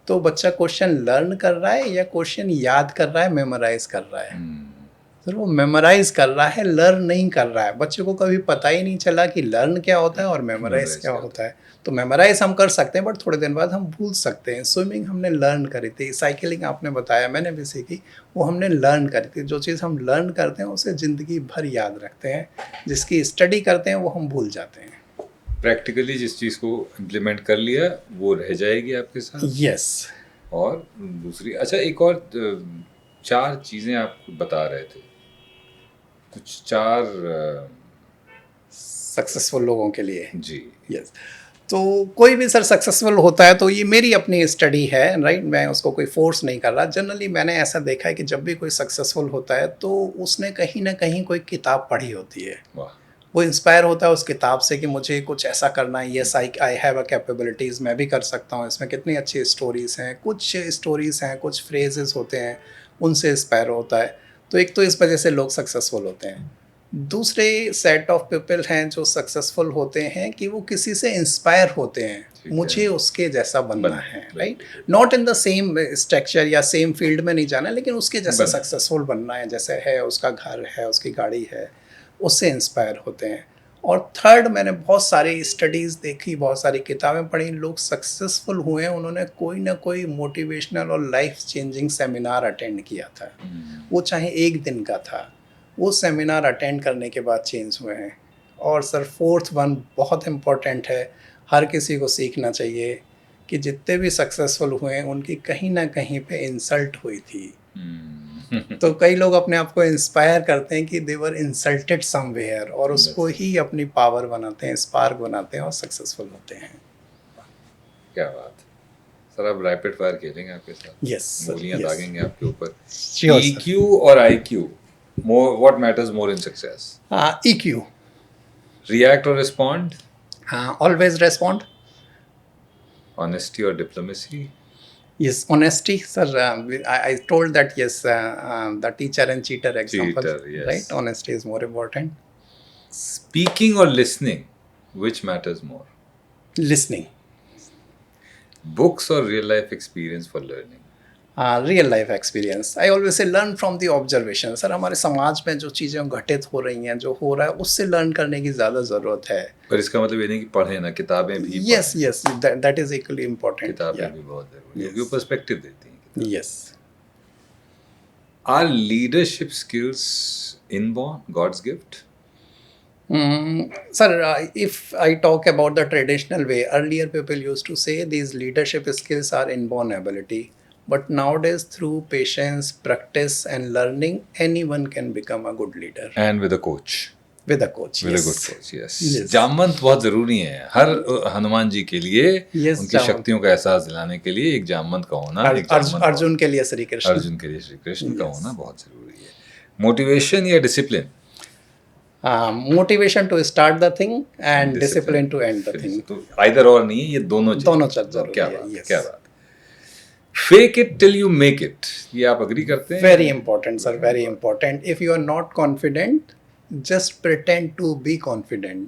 तो बच्चा क्वेश्चन लर्न कर रहा है या क्वेश्चन याद कर रहा है, मेमोराइज कर रहा है? सर वो मेमोराइज कर रहा है, लर्न नहीं कर रहा है। बच्चे को कभी पता ही नहीं चला कि लर्न क्या होता है और मेमोराइज क्या होता है। तो मेमोराइज हम कर सकते हैं, बट थोड़े दिन बाद हम भूल सकते हैं। स्विमिंग हमने लर्न करी थी, साइकिलिंग आपने बताया, मैंने भी सीखी, वो हमने लर्न करी थी। जो चीज़ हम लर्न करते हैं उसे ज़िंदगी भर याद रखते हैं, जिसकी स्टडी करते हैं वो हम भूल जाते हैं। प्रैक्टिकली जिस चीज़ को इम्प्लीमेंट कर लिया वो रह जाएगी आपके साथ। यस। और दूसरी, अच्छा एक और 4 चीज़ें आप बता रहे थे, कुछ 4 सक्सेसफुल लोगों के लिए। जी। यस। तो कोई भी सर सक्सेसफुल होता है तो ये मेरी अपनी स्टडी है, राइट? मैं उसको कोई फोर्स नहीं कर रहा। जनरली मैंने ऐसा देखा है कि जब भी कोई सक्सेसफुल होता है तो उसने कहीं ना कहीं कोई किताब पढ़ी होती है। वाह। वो इंस्पायर होता है उस किताब से कि मुझे कुछ ऐसा करना है, yes I have a capabilities, मैं भी कर सकता हूँ, इसमें कितनी अच्छी स्टोरीज़ हैं, कुछ स्टोरीज़ हैं, कुछ फ्रेजेस होते हैं, उनसे इंस्पायर होता है। तो एक तो इस वजह से लोग सक्सेसफुल होते हैं। दूसरे सेट ऑफ पीपल हैं जो सक्सेसफुल होते हैं कि वो किसी से इंस्पायर होते हैं, मुझे उसके जैसा बनना है, right? Not in the same structure या सेम फील्ड में नहीं जाना, लेकिन उसके जैसा सक्सेसफुल बनना है, जैसे है, उसका घर है, उसकी गाड़ी है, उससे इंस्पायर होते हैं। और थर्ड, मैंने बहुत सारी स्टडीज़ देखी, बहुत सारी किताबें पढ़ी, लोग सक्सेसफुल हुए हैं, उन्होंने कोई ना कोई मोटिवेशनल और लाइफ चेंजिंग सेमिनार अटेंड किया था। वो चाहे एक दिन का था, वो सेमिनार अटेंड करने के बाद चेंज हुए हैं। और सर फोर्थ वन बहुत इम्पॉर्टेंट है, हर किसी को सीखना चाहिए कि जितने भी सक्सेसफुल हुए हैं उनकी कहीं ना कहीं पे इंसल्ट हुई थी। तो कई लोग अपने आप को इंस्पायर करते हैं कि दे वर इंसल्टेड समवेयर और उसको ही अपनी पावर बनाते हैं, स्पार्क बनाते हैं और सक्सेसफुल होते हैं। क्या बात। सर अब रैपिड फायर खेलेंगे आपके साथ। यस गोलियां दागेंगे आपके ऊपर। श्योर EQ और IQ, more what matters more in success? EQ, React or respond? Always respond. Honesty or diplomacy? Yes, honesty, sir. I told that, yes, the teacher and cheater example. Cheater, yes. Right? Honesty is more important. Speaking or listening, which matters more? Listening. Books or real life experience for learning? Real life experience. I always say learn from the observation. Sir हमारे समाज में जो चीज़ें घटित हो रही हैं, जो हो रहा है, उससे लर्न करने की ज़्यादा ज़रूरत है। पर इसका मतलब ये नहीं कि पढ़े ना, किताबें भी Yes, yes, that is equally important. किताबें भी बहुत जरूरी है क्योंकि पर्सपेक्टिव देती हैं। Yes. Are leadership skills inborn, God's gift? Sir, if I talk about the traditional way, earlier people used to say these leadership skills are inborn ability. But nowadays, through patience, practice, and learning, anyone can become a good leader. And with a coach. With a coach, With yes. a good coach, yes. Yes. Jamwant बहुत जरूरी है हर हनुमान जी के लिए। Yes, उनकी जामवंत। शक्तियों का एहसास दिलाने के लिए एक जामवंत का होना, एक जामवंत अर्जुन के लिए श्री कृष्ण। अर्जुन के लिए श्री कृष्ण का होना बहुत जरूरी है। मोटिवेशन या discipline? Motivation to start the thing and discipline to end the thing. तो आइदर और नहीं है, ये दोनों जरूरी क्या है। बात, yes. क्या बात। Fake it till you make it, ये आप अग्री करते हैं? Very important sir, very important. If you are not confident, just pretend to be confident,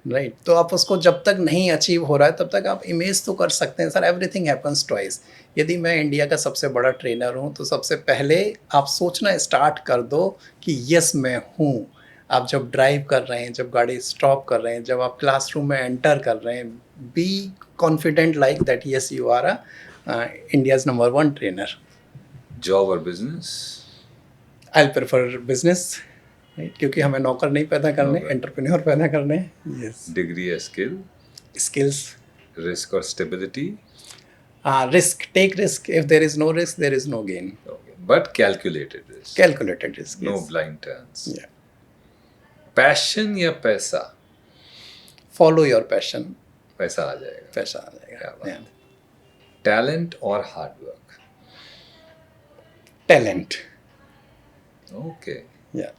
right? तो आप उसको जब तक नहीं अचीव हो रहा है तब तक आप इमेज तो कर सकते हैं। Sir everything happens twice. यदि मैं इंडिया का सबसे बड़ा ट्रेनर हूँ तो सबसे पहले आप सोचना स्टार्ट कर दो कि यस मैं हूँ। आप जब ड्राइव कर रहे हैं, जब गाड़ी स्टॉप कर रहे हैं, जब आप क्लासरूम में एंटर कर रहे हैं, be confident like that yes you are India's number one trainer. Job और business? I'll prefer business, right? क्योंकि हमें नौकर नहीं पैदा करने, एंटरप्रेन्योर पैदा करने। Yes. डिग्री या स्किल? Skills. रिस्क और stability? Risk. Take risk. If there is no risk, there is no gain. But calculated risk. Calculated risk. No yes. blind turns. Yeah. Passion या पैसा? Follow your passion. पैसा आ जाएगा। पैसा आ जाएगा। क्या बात। टैलेंट और hard work? Talent. Okay. Yeah.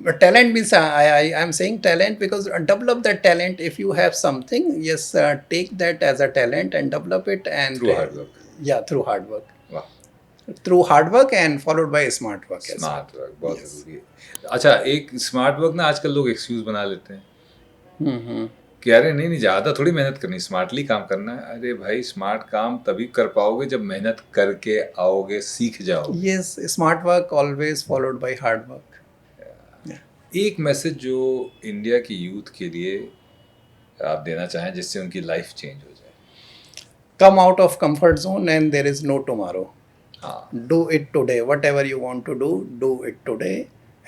But talent means I'm saying talent because develop that talent. If you have something, yes, take that as a talent and develop it and Through hard work. Yeah, through hard work. वाह। Through hard work and followed by smart work. Smart work बहुत जरूरी है। अच्छा, एक smart work ना आजकल लोग excuse बना लेते हैं कि अरे नहीं ज्यादा थोड़ी मेहनत करनी, स्मार्टली काम करना है। अरे भाई स्मार्ट काम तभी कर पाओगे जब मेहनत करके आओगे, सीख जाओगे। Yes, smart work always followed by hard work. एक मैसेज जो इंडिया की यूथ के लिए आप देना चाहें जिससे उनकी लाइफ चेंज हो जाए? Come out of comfort zone and there is no tomorrow. हाँ। Do it today. Whatever you want to do it today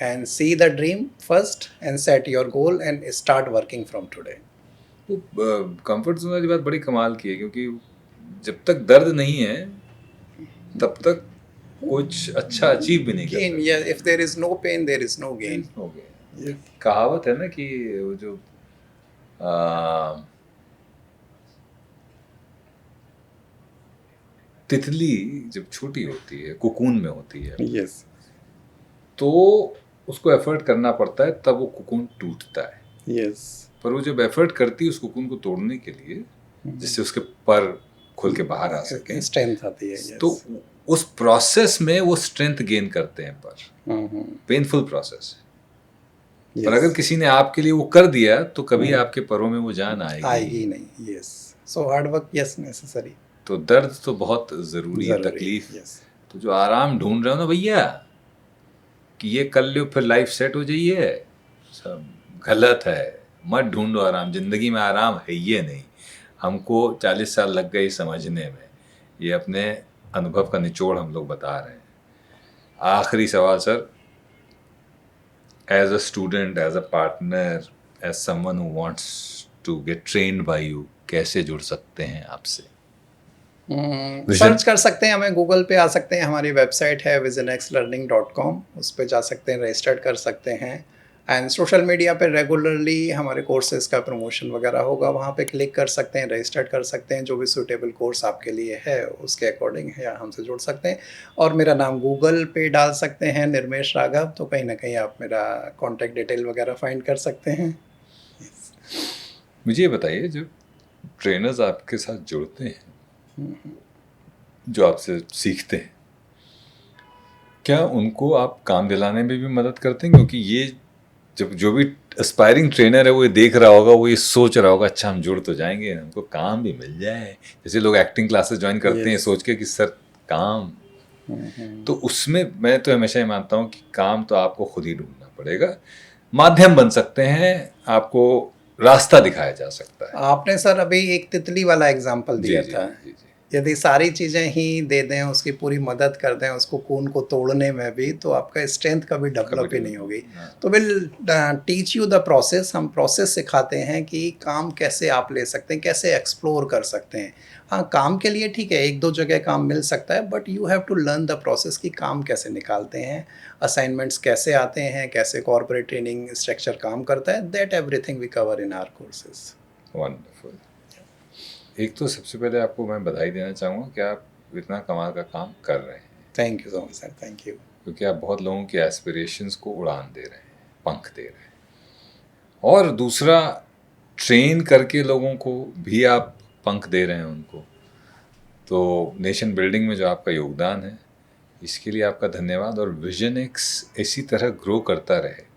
and see the dream first and set your goal and start working from today. Comfort zone वाली बात बड़ी कमाल की है क्योंकि जब तक दर्द नहीं है तब तक कुछ अच्छा अचीव भी नहीं कर Gain, yeah, if there is no pain, there is no gain. हो गया। ये कहावत है ना कि वो जो तितली जब छोटी होती है, कुकून में होती है, Yes. तो उसको एफर्ट करना पड़ता है, तब वो कुकून टूटता है। Yes. पर वो जब एफर्ट करती है उस कुकून को तोड़ने के लिए, जिससे उसके पर खुल के बाहर आ सके, स्ट्रेंथ आती है। Yes. तो उस प्रोसेस में वो स्ट्रेंथ गेन करते हैं। पर पेनफुल प्रोसेस है। Yes. पर अगर किसी ने आपके लिए वो कर दिया तो कभी आपके परों में वो जान आएगी नहीं। Yes. So hard work, yes, necessary. तो दर्द तो बहुत जरूरी है, तकलीफ। Yes. तो जो आराम ढूंढ रहे हो ना भैया कि ये कर लो फिर लाइफ सेट हो जाइए, सब गलत है। मत ढूंढो आराम, जिंदगी में आराम है ये नहीं। हमको 40 साल लग गए समझने में, ये अपने अनुभव का निचोड़ हम लोग बता रहे हैं। आखिरी सवाल sir, as a student, as a partner, as someone who wants to get trained by you, कैसे जुड़ सकते हैं आपसे? सर्च कर सकते हैं, हमें गूगल पे आ सकते हैं, हमारी वेबसाइट है visionxlearning.com, उस पे जा सकते हैं, रजिस्टर कर सकते हैं। एंड सोशल मीडिया पे रेगुलरली हमारे कोर्सेज का प्रमोशन वगैरह होगा, वहाँ पे क्लिक कर सकते हैं, रजिस्टर कर सकते हैं, जो भी सूटेबल कोर्स आपके लिए है उसके अकॉर्डिंग या हमसे जुड़ सकते हैं। और मेरा नाम गूगल पे डाल सकते हैं, निर्मेश राघव, तो कहीं ना कहीं आप मेरा कॉन्टैक्ट डिटेल वगैरह फाइंड कर सकते हैं। मुझे ये बताइए, जो ट्रेनर्स आपके साथ जुड़ते हैं, जो आपसे सीखते हैं, क्या उनको आप काम दिलाने में भी मदद करते हैं? क्योंकि ये जब जो भी एस्पायरिंग ट्रेनर है वो ये देख रहा होगा, वो ये सोच रहा होगा, अच्छा हम जुड़ तो जाएंगे, हमको काम भी मिल जाए। जैसे लोग एक्टिंग क्लासेस ज्वाइन करते हैं सोच के कि सर काम, तो उसमें मैं तो हमेशा ही मानता हूँ कि काम तो आपको खुद ही ढूंढना पड़ेगा। माध्यम बन सकते हैं, आपको रास्ता दिखाया जा सकता है। आपने सर अभी एक तितली वाला एग्जाम्पल दिया था। जी, जी। यदि सारी चीज़ें ही दे दें, उसकी पूरी मदद कर दें, उसको खून को तोड़ने में भी, तो आपका स्ट्रेंथ कभी डेवलप ही नहीं होगी। तो will teach you the process, हम प्रोसेस सिखाते हैं कि काम कैसे आप ले सकते हैं, कैसे एक्सप्लोर कर सकते हैं। हाँ, काम के लिए ठीक है, एक दो जगह काम मिल सकता है, but you have to learn the process कि काम कैसे निकालते हैं, असाइनमेंट्स कैसे आते हैं, कैसे कॉर्पोरेट ट्रेनिंग स्ट्रक्चर काम करता है। That everything we cover in our courses. Wonderful. एक तो सबसे पहले आपको मैं बधाई देना चाहूँगा कि आप इतना कमाल का काम कर रहे हैं। Thank you so much sir, thank you. क्योंकि आप बहुत लोगों के एस्पिरेशंस को उड़ान दे रहे हैं, पंख दे रहे हैं। और दूसरा, ट्रेन करके लोगों को भी आप पंख दे रहे हैं उनको। तो नेशन बिल्डिंग में जो आपका योगदान है, इसके लिए आपका धन्यवाद। और विजन एक्स इसी तरह ग्रो करता रहे।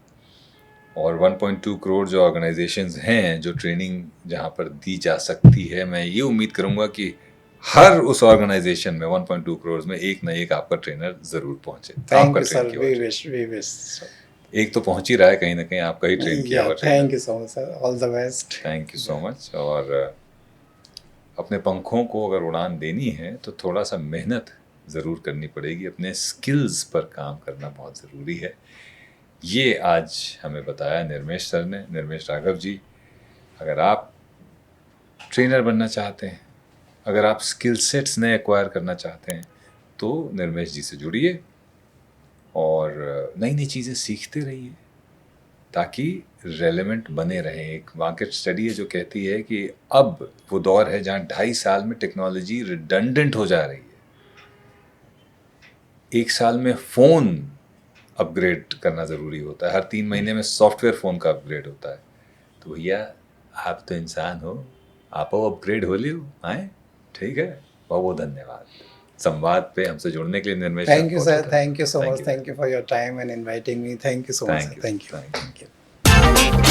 और 1.2 करोड़ जो ऑर्गेनाइजेशंस हैं, जो ट्रेनिंग जहाँ पर दी जा सकती है, मैं ये उम्मीद करूँगा कि हर उस ऑर्गेनाइजेशन में 1.2 करोड़ में एक ना एक आपका ट्रेनर जरूर पहुँचे। Thank you sir, we wish. एक तो पहुँच ही रहा है, कहीं ना कहीं आपका ही ट्रेन किया हुआ। Thank you so much sir, all the best. Thank you so much. और अपने पंखों को अगर उड़ान देनी है तो थोड़ा सा मेहनत ज़रूर करनी पड़ेगी, अपने स्किल्स पर काम करना बहुत ज़रूरी है। ये आज हमें बताया निर्मेश सर ने, निर्मेश राघव जी। अगर आप ट्रेनर बनना चाहते हैं, अगर आप स्किल सेट्स नए एक्वायर करना चाहते हैं, तो निर्मेश जी से जुड़िए और नई नई चीज़ें सीखते रहिए ताकि रेलेवेंट बने रहें। एक मार्केट स्टडी है जो कहती है कि अब वो दौर है जहाँ 2.5 साल में टेक्नोलॉजी रिडंडेंट हो जा रही है। 1 साल में फ़ोन अपग्रेड करना ज़रूरी होता है, हर 3 महीने में सॉफ्टवेयर फ़ोन का अपग्रेड होता है। तो भैया आप तो इंसान हो, आप अपग्रेड हो लियो, आए, ठीक है। बहुत बहुत धन्यवाद संवाद पे हमसे जुड़ने के लिए Nirmesh. Thank you sir, thank you so much, thank you for your time and inviting me. Thank you so much, thank you.